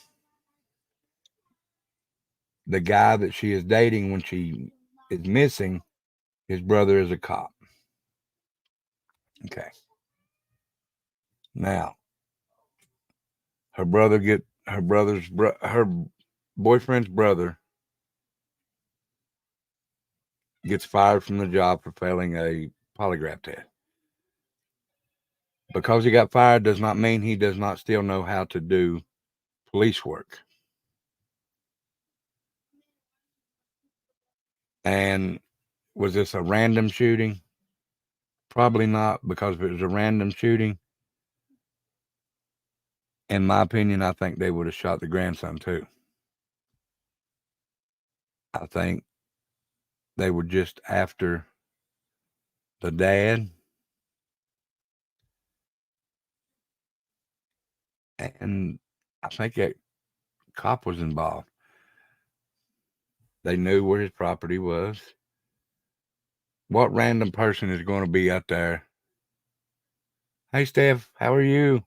The guy that she is dating when she is missing, his brother is a cop. Okay. Now, her boyfriend's brother gets fired from the job for failing a polygraph test. Because he got fired does not mean he does not still know how to do police work. And was this a random shooting? Probably not, because if it was a random shooting, in my opinion, I think they would have shot the grandson too. I think they were just after the dad. And I think that cop was involved. They knew where his property was. What random person is going to be out there? Hey, Steph, how are you?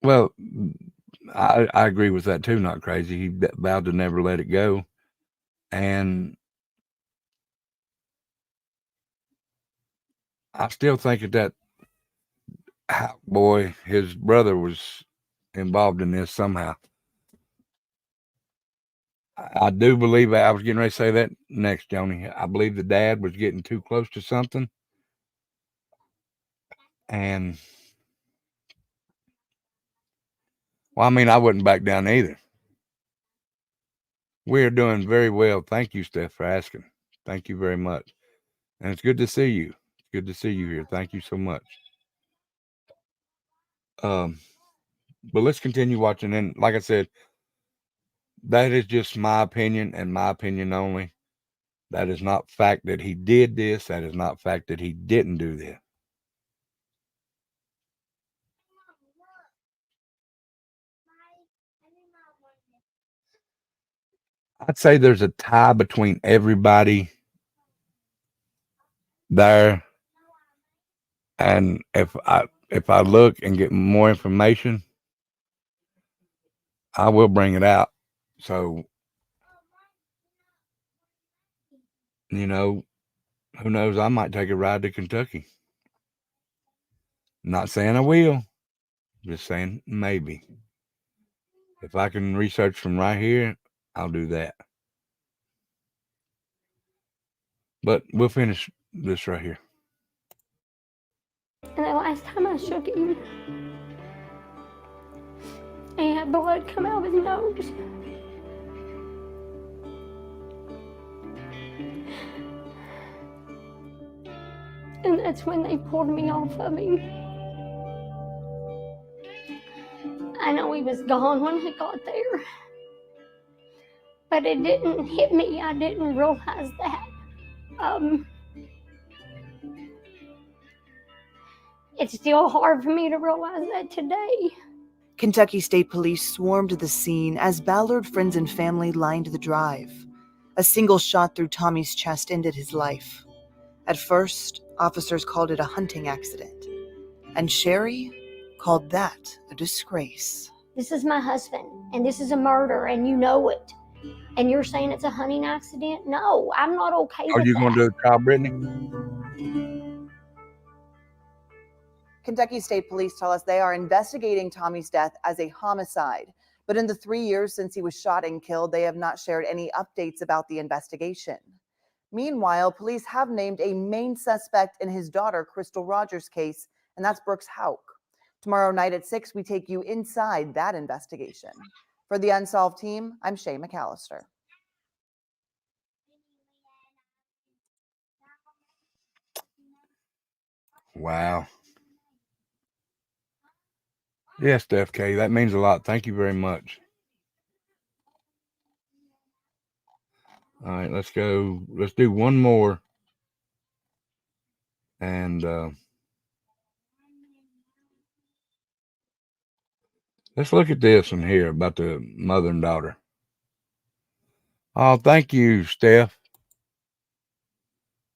Well, I agree with that too. Not crazy. He vowed to never let it go. And I still think that boy, his brother was involved in this somehow. I do believe, I was getting ready to say that next, Joni. I believe the dad was getting too close to something. And, well, I mean, I wouldn't back down either. We are doing very well. Thank you, Steph, for asking. Thank you very much. And it's good to see you. It's good to see you here. Thank you so much. But let's continue watching. And like I said, that is just my opinion and my opinion only. That is not fact that he did this. That is not fact that he didn't do this. I'd say there's a tie between everybody there. And if I look and get more information, I will bring it out. So, you know, who knows? I might take a ride to Kentucky. Not saying I will, just saying maybe. If I can research from right here, I'll do that. But we'll finish this right here. And I shook him. And he had blood come out of his nose. And that's when they pulled me off of him. I know he was gone when I got there, but it didn't hit me. I didn't realize that. It's still hard for me to realize that today. Kentucky State Police swarmed the scene as Ballard friends and family lined the drive. A single shot through Tommy's chest ended his life. At first, officers called it a hunting accident, and Sherry called that a disgrace. This is my husband, and this is a murder, and you know it. And you're saying it's a hunting accident? No, I'm not okay with that. Are you going to do the trial, Brittany? Kentucky State Police tell us they are investigating Tommy's death as a homicide. But in the 3 years since he was shot and killed, they have not shared any updates about the investigation. Meanwhile, police have named a main suspect in his daughter Crystal Rogers' case, and that's Brooks Houck. Tomorrow night at 6, we take you inside that investigation. For the Unsolved team, I'm Shay McAllister. Wow. Yes, FK, that means a lot. Thank you very much. All right, let's go. Let's do one more. And let's look at this one here about the mother and daughter. Oh, thank you, Steph.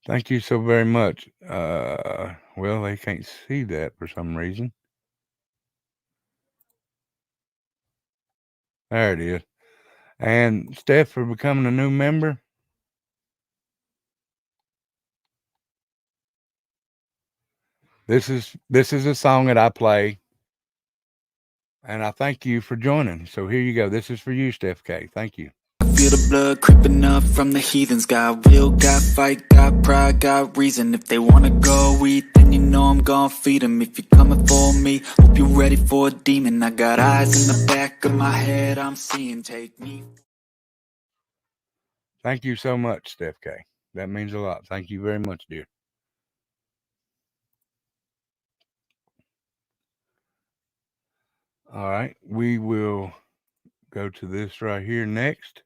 Thank you so very much. Well, they can't see that for some reason. There it is. And Steph, for becoming a new member. This is a song that I play. And I thank you for joining. So here you go. This is for you, Steph K. Thank you. Feel the blood creeping up from the heathens. Got will, got fight, got pride, got reason. If they wanna go eat, then you know I'm gonna feed them. If you're coming for me, hope you're ready for a demon. I got eyes in the back of my head, I'm seeing. Take me. Thank you so much, Steph K. That means a lot. Thank you very much, dear. All right, we will go to this right here next.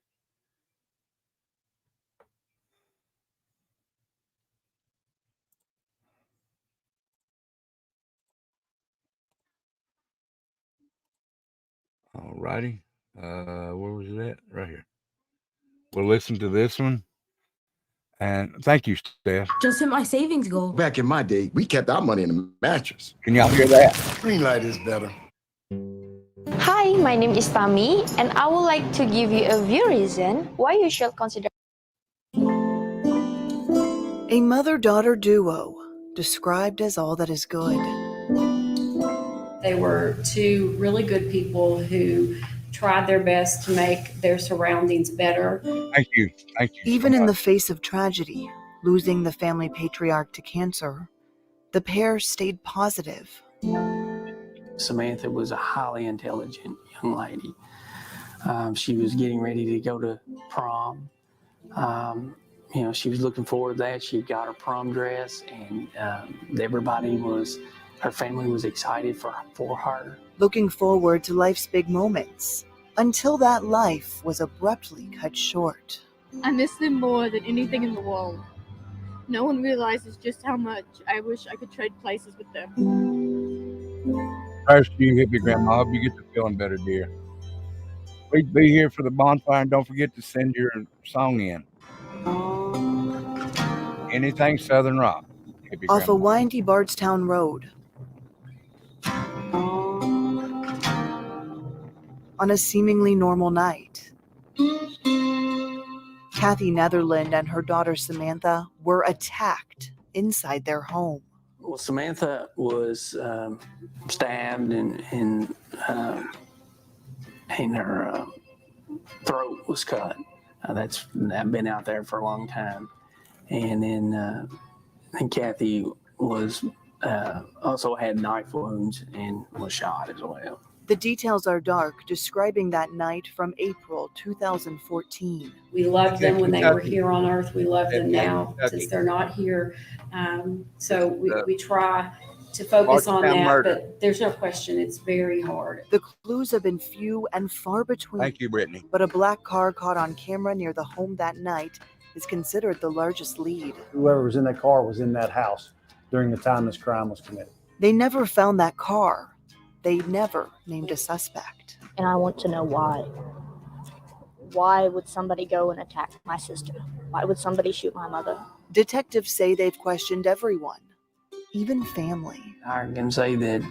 All righty. Where was it at? Right here. We'll listen to this one. And thank you, Steph. Just hit my savings goal. Back in my day, we kept our money in the mattress. Can y'all hear that? Green light is better. Hi, my name is Tammy, and I would like to give you a few reasons why you should consider. A mother-daughter duo, described as all that is good. They were two really good people who tried their best to make their surroundings better. Thank you. Thank you. Even in the face of tragedy, losing the family patriarch to cancer, the pair stayed positive. Samantha was a highly intelligent young lady. She was getting ready to go to prom. She was looking forward to that. She got her prom dress, and her family was excited for her. Looking forward to life's big moments, until that life was abruptly cut short. I miss them more than anything in the world. No one realizes just how much I wish I could trade places with them. First, you hit me, Grandma. I hope you get to feeling better, dear. Please be here for the bonfire, and don't forget to send your song in. Anything Southern Rock. Off a windy Bardstown road. On a seemingly normal night, Kathy Netherland and her daughter Samantha were attacked inside their home. Well, Samantha was stabbed and her throat was cut. That's been out there for a long time. And then Kathy was also had knife wounds and was shot as well. The details are dark, describing that night from April 2014. We loved them when they were here on Earth. We love them now since they're not here. So we try to focus on that, but there's no question it's very hard. The clues have been few and far between. Thank you, Brittany. But a black car caught on camera near the home that night is considered the largest lead. Whoever was in that car was in that house during the time this crime was committed. They never found that car. They never named a suspect. And I want to know why. Why would somebody go and attack my sister? Why would somebody shoot my mother? Detectives say they've questioned everyone, even family. I can say that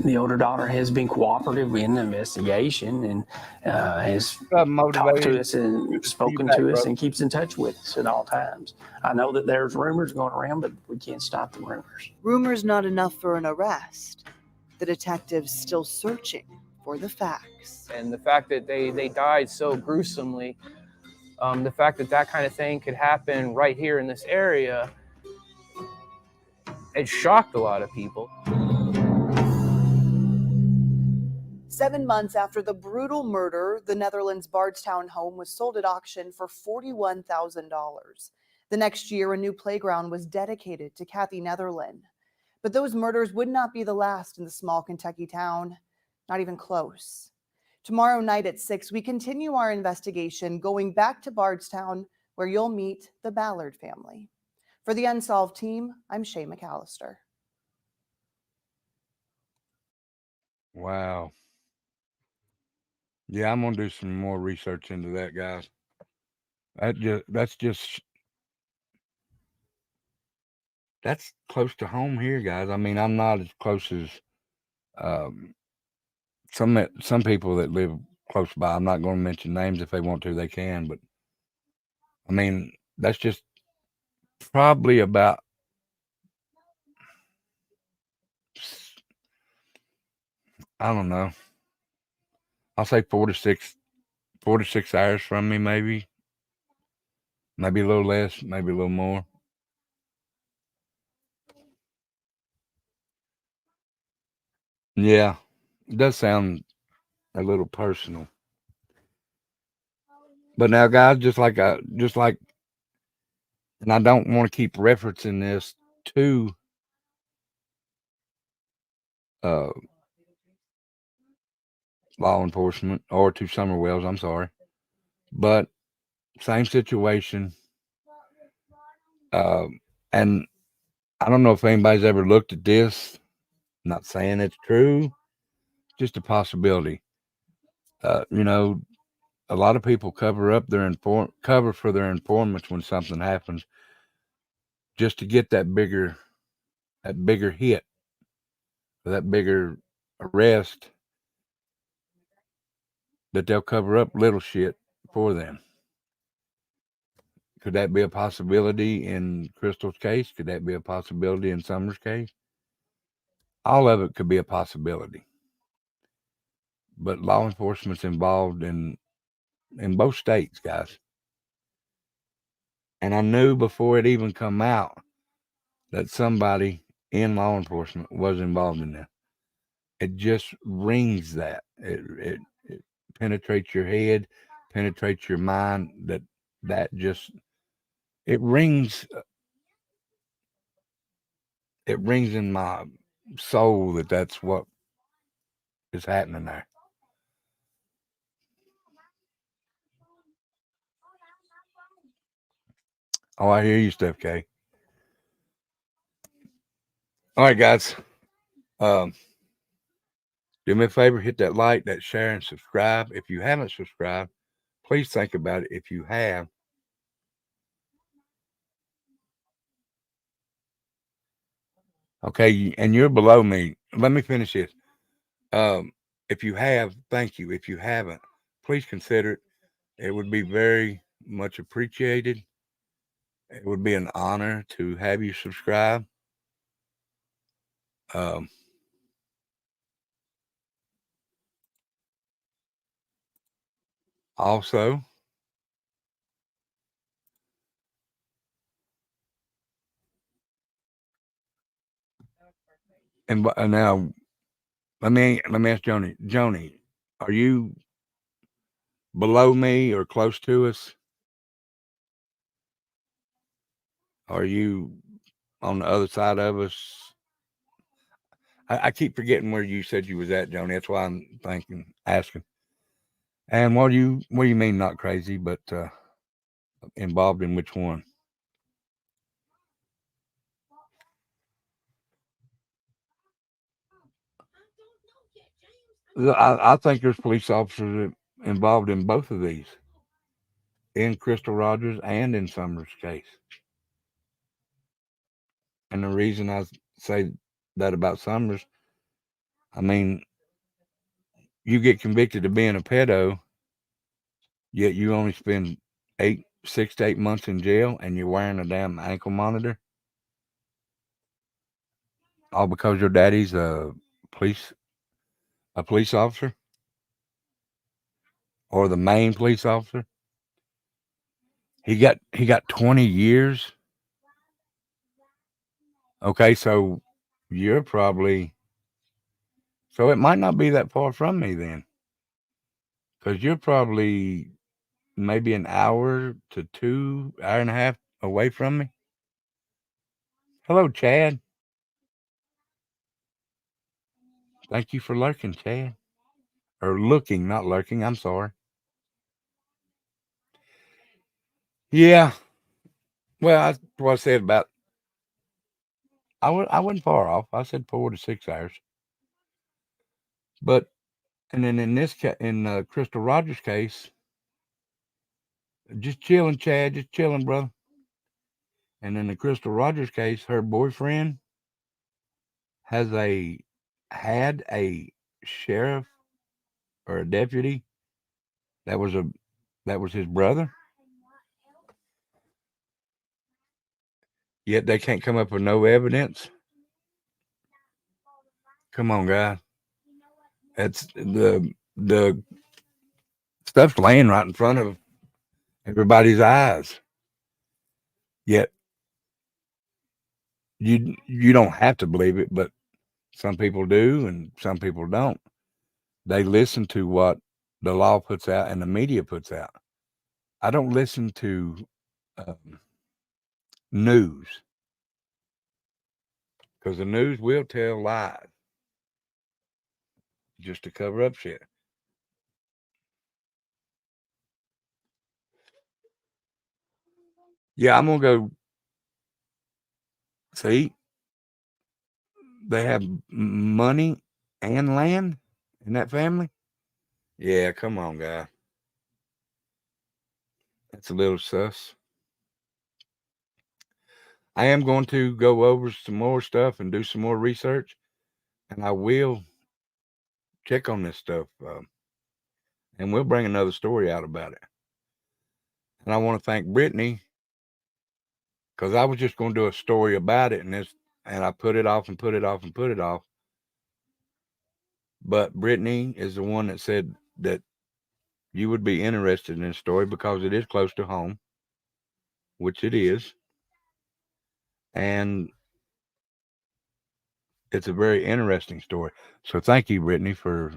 the older daughter has been cooperative in the investigation and has talked to us and spoken to us and keeps in touch with us at all times. I know that there's rumors going around, but we can't stop the rumors. Rumors not enough for an arrest. The detectives still searching for the facts. And the fact that they died so gruesomely, the fact that that kind of thing could happen right here in this area, it shocked a lot of people. 7 months after the brutal murder, the Netherlands' Bardstown home was sold at auction for $41,000. The next year, a new playground was dedicated to Kathy Netherland. But those murders would not be the last in the small Kentucky town, not even close. Tomorrow night at 6, we continue our investigation going back to Bardstown, where you'll meet the Ballard family. For the Unsolved team, I'm Shay McAllister. Wow. Yeah, I'm gonna do some more research into that, guys. That's close to home here, guys. I mean, I'm not as close as some people that live close by. I'm not going to mention names. If they want to, they can. But I mean, that's just probably about I don't know. I'll say 4 to 6 hours from me, maybe a little less, maybe a little more. Yeah, it does sound a little personal. But now, guys, just like, and I don't want to keep referencing this to law enforcement or to Summer Wells. I'm sorry, but same situation. And I don't know if anybody's ever looked at this. I'm not saying it's true, just a possibility. You know, a lot of people cover for their informants when something happens, just to get that bigger hit, or that bigger arrest, that they'll cover up little shit for them. Could that be a possibility in Crystal's case? Could that be a possibility in Summer's case? All of it could be a possibility. But law enforcement's involved in both states, guys. And I knew before it even come out that somebody in law enforcement was involved in that. It just rings that. It penetrates your head, penetrates your mind, that just it rings in my soul that that's what is happening there. Oh, I hear you, Steph K. All right, guys. Do me a favor, hit that like, that share, and subscribe. If you haven't subscribed, please think about it. If you have, okay, and you're below me. Let me finish this. If you have, thank you. If you haven't, please consider it. It would be very much appreciated. It would be an honor to have you subscribe. Also, And now, let me ask Joni. Joni, are you below me or close to us? Are you on the other side of us? I keep forgetting where you said you was at, Joni. That's why I'm asking. And what do you mean not crazy, but involved in which one? I think there's police officers involved in both of these, in Crystal Rogers and in Summers' case. And the reason I say that about Summers, I mean, you get convicted of being a pedo, yet you only spend 6 to 8 months in jail, and you're wearing a damn ankle monitor, all because your daddy's a police officer, or the main police officer. He got 20 years. Okay, so you're probably, so it might not be that far from me then, because you're probably maybe an hour to 2 hour and a half away from me. Hello, Chad. Thank you for lurking, Chad. Or looking, not lurking. I'm sorry. Yeah. Well, that's what I said about, I wasn't far off. I said 4 to 6 hours. But, and then in this case, in Crystal Rogers' case, just chilling, Chad, just chilling, brother. And in the Crystal Rogers case, her boyfriend had a sheriff or a deputy that was his brother. Yet they can't come up with no evidence. Come on, guys. That's the stuff's laying right in front of everybody's eyes. Yet you don't have to believe it, but some people do and some people don't. They listen to what the law puts out and the media puts out. I don't listen to news, because the news will tell lies just to cover up shit. Yeah, I'm gonna go. See, they have money and land in that family. Yeah, come on, guy. That's a little sus. I am going to go over some more stuff and do some more research, and I will check on this stuff, and we'll bring another story out about it. And I want to thank Brittany, because I was just going to do a story about it, and I put it off and put it off and put it off. But Brittany is the one that said that you would be interested in this story because it is close to home, which it is. And it's a very interesting story. So thank you, Brittany, for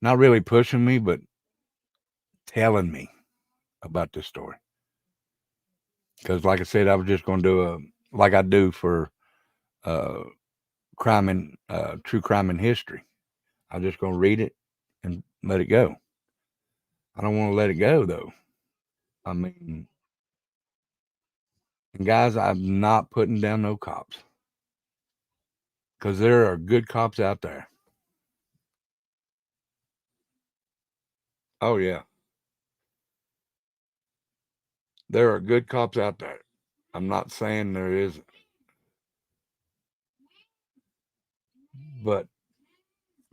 not really pushing me, but telling me about this story. Because like I said, I was just going to do like I do for true crime in history. I'm just going to read it and let it go. I don't want to let it go, though. I mean, and guys, I'm not putting down no cops, because there are good cops out there. Oh, yeah. There are good cops out there. I'm not saying there isn't. But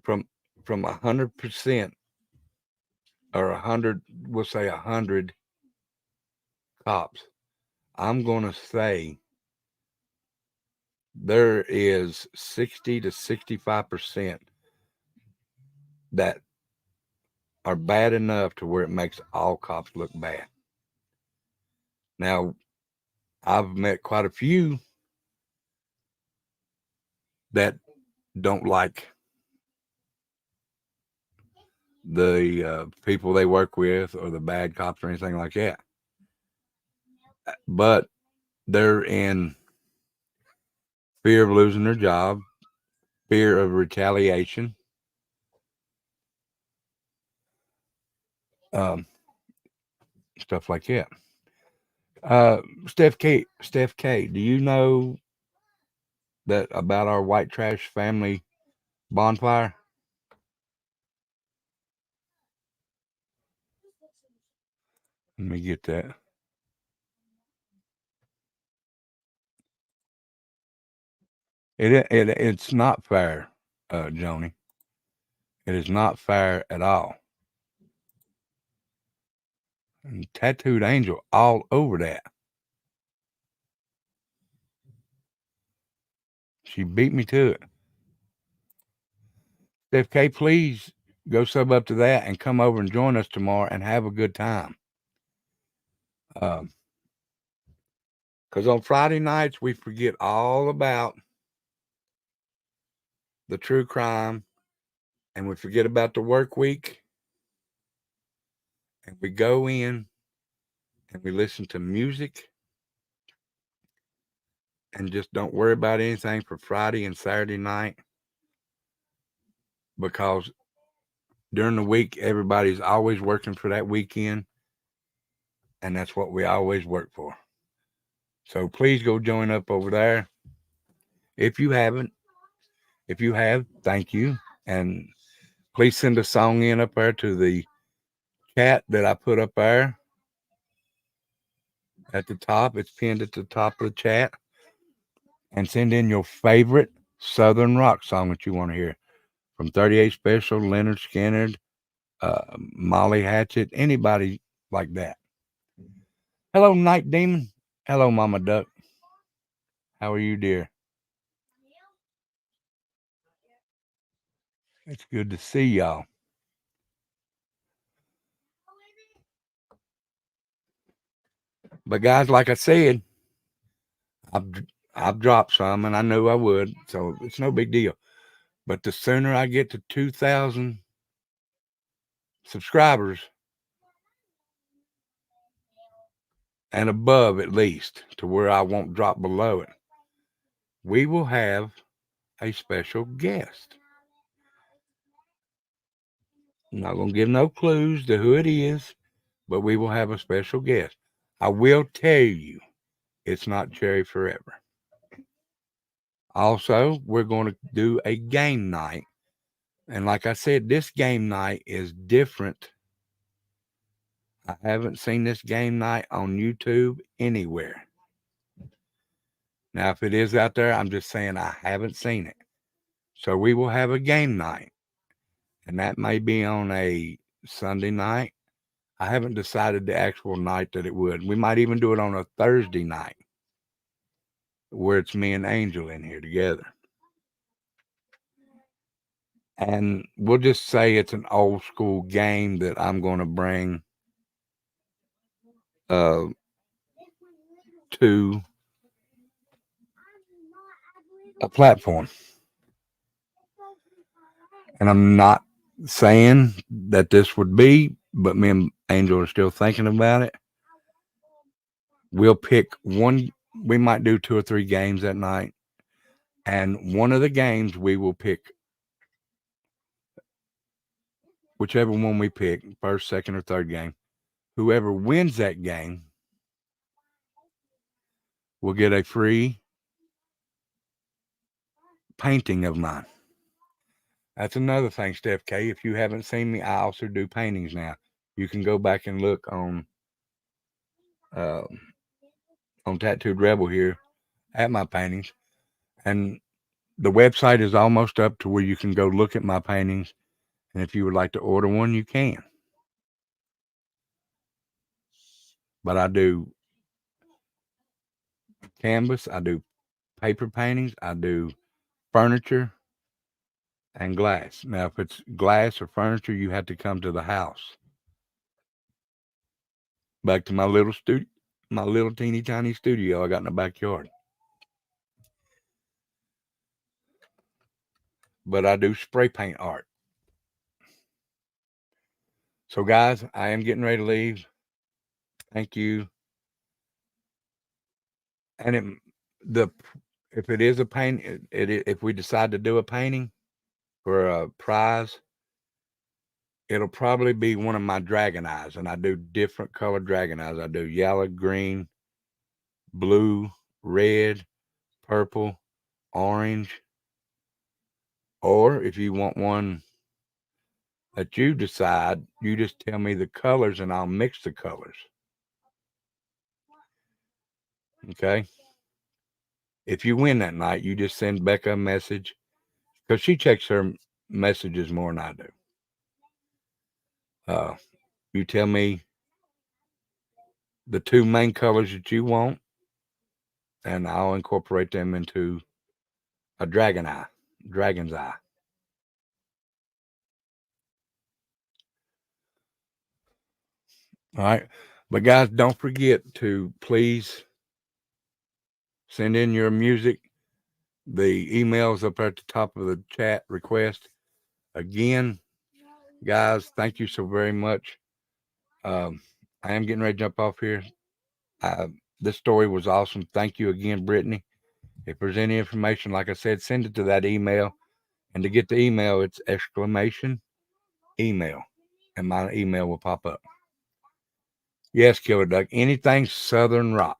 from 100% or 100, we'll say 100 cops, I'm going to say there is 60 to 65% that are bad enough to where it makes all cops look bad. Now, I've met quite a few that don't like the people they work with or the bad cops or anything like that. But they're in fear of losing their job, fear of retaliation, stuff like that. Steph K, do you know that about our white trash family bonfire? Let me get that. It's not fair, Joni. It is not fair at all. And tattooed angel all over that. She beat me to it. Steph K, please go sub up to that and come over and join us tomorrow and have a good time. Because on Friday nights, we forget all about the true crime and we forget about the work week. And we go in and we listen to music and just don't worry about anything for Friday and Saturday night. Because during the week, everybody's always working for that weekend. And that's what we always work for. So please go join up over there. If you haven't, if you have, thank you. And please send a song in up there to the chat that I put up there at the top. It's pinned at the top of the chat. And send in your favorite Southern rock song that you want to hear. From 38 Special, Leonard Skinner, Molly Hatchet, anybody like that. Hello, Night Demon. Hello, Mama Duck. How are you, dear? It's good to see y'all. But guys, like I said, I've dropped some, and I knew I would, so it's no big deal. But the sooner I get to 2,000 subscribers and above, at least, to where I won't drop below it, we will have a special guest. I'm not going to give no clues to who it is, but we will have a special guest. I will tell you, it's not Cherry Forever. Also, we're going to do a game night. And like I said, this game night is different. I haven't seen this game night on YouTube anywhere. Now, if it is out there, I'm just saying I haven't seen it. So we will have a game night. And that may be on a Sunday night. I haven't decided the actual night that it would. We might even do it on a Thursday night where it's me and Angel in here together. And we'll just say it's an old school game that I'm going to bring to a platform. And I'm not saying that this would be, but me and Angel are still thinking about it. We'll pick one. We might do 2 or 3 games that night. And one of the games we will pick, whichever one we pick, first, second, or third game. Whoever wins that game will get a free painting of mine. That's another thing, Steph K. If you haven't seen me, I also do paintings now. You can go back and look on Tattooed Rebel here at my paintings. And the website is almost up to where you can go look at my paintings. And if you would like to order one, you can. But I do canvas, I do paper paintings, I do furniture and glass. Now, if it's glass or furniture, you have to come to the house. Back to my little studio, my little teeny tiny studio I got in the backyard. but I do spray paint art. So guys, I am getting ready to leave. Thank you. And if it is a paint, if we decide to do a painting for a prize, it'll probably be one of my dragon eyes, and I do different color dragon eyes. I do yellow, green, blue, red, purple, orange. Or if you want one that you decide, you just tell me the colors and I'll mix the colors. Okay? If you win that night, you just send Becca a message, because she checks her messages more than I do. You tell me the 2 main colors that you want, and I'll incorporate them into a dragon's eye. All right. But guys, don't forget to please send in your music. The email's up at the top of the chat request. Again, guys, thank you so very much. I am getting ready to jump off here. This story was awesome. Thank you again, Brittany. If there's any information, like I said, send it to that email. And to get the email, it's !email. And my email will pop up. Yes, Killer Duck. Anything Southern rock.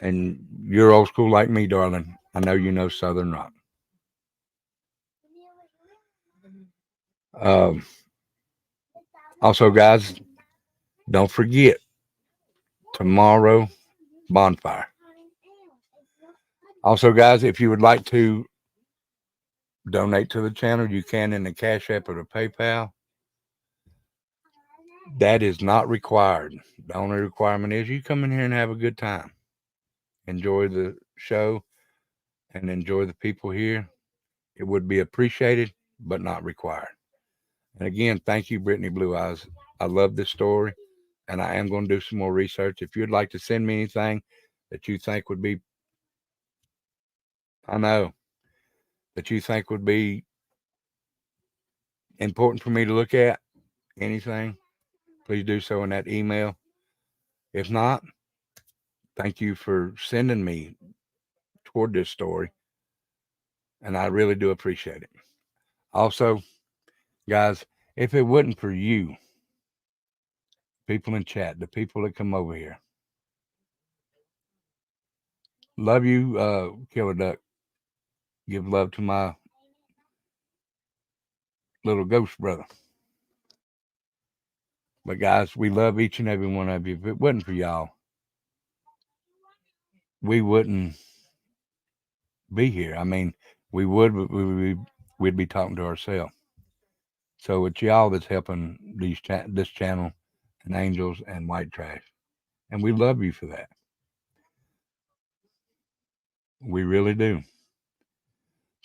And you're old school like me, darling. I know you know Southern rock. Also, guys, don't forget, tomorrow, bonfire. Also, guys, if you would like to donate to the channel, you can in the Cash App or the PayPal. That is not required. The only requirement is you come in here and have a good time. Enjoy the show and enjoy the people here. It would be appreciated, but not required. And again, thank you, Brittany Blue Eyes. I love this story, and I am going to do some more research. If you'd like to send me anything that you think would be, that you think would be important for me to look at, anything, please do so in that email. If not, thank you for sending me toward this story, and I really do appreciate it. Also, guys, if it wasn't for you, people in chat, the people that come over here, love you, Killer Duck. Give love to my little ghost brother. But guys, we love each and every one of you. If it wasn't for y'all, we wouldn't be here. I mean, we would, but we'd be talking to ourselves. So it's y'all that's helping this channel and Angels and White Trash. And we love you for that. We really do.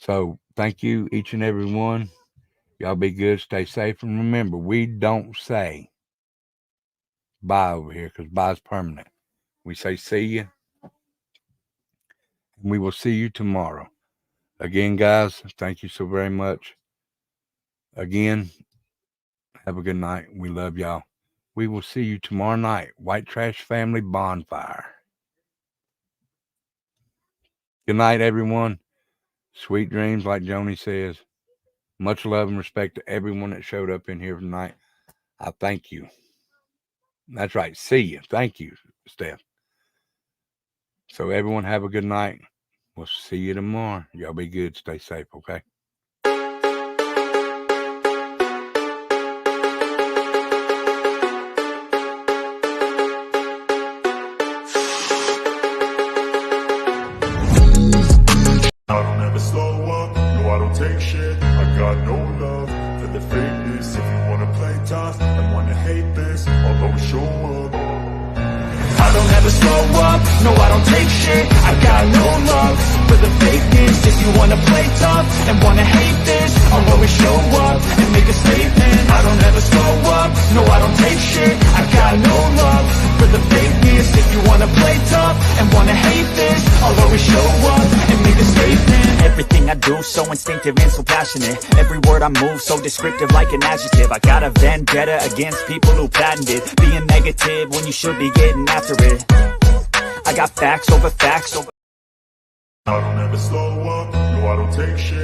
So thank you, each and every one. Y'all be good, stay safe. And remember, we don't say bye over here, because bye's permanent. We say see you. And we will see you tomorrow. Again, guys, thank you so very much. Again, have a good night. We love y'all. We will see you tomorrow night. White Trash Family Bonfire. Good night, everyone. Sweet dreams, like Joni says. Much love and respect to everyone that showed up in here tonight. I thank you. That's right. See you. Thank you, Steph. So everyone have a good night. We'll see you tomorrow. Y'all be good. Stay safe, okay? I don't ever slow up, no I don't take shit. I got no love for the fakeness. If you wanna play tough and wanna hate this, I'll always show up. I don't ever slow up, no I don't take shit. I got no love for the fakeness. If you wanna play tough and wanna hate this, I'll always show up and make a statement. I don't ever slow up, no I don't take shit. I got no love for the fakeness. If you wanna play tough and wanna hate this, I'll always show up and make a statement. Everything I do, so instinctive and so passionate. Every word I move, so descriptive like an adjective. I got a vendetta against people who patented being negative when you should be getting after it. I got facts over facts over. I don't ever slow up, no I don't take shit.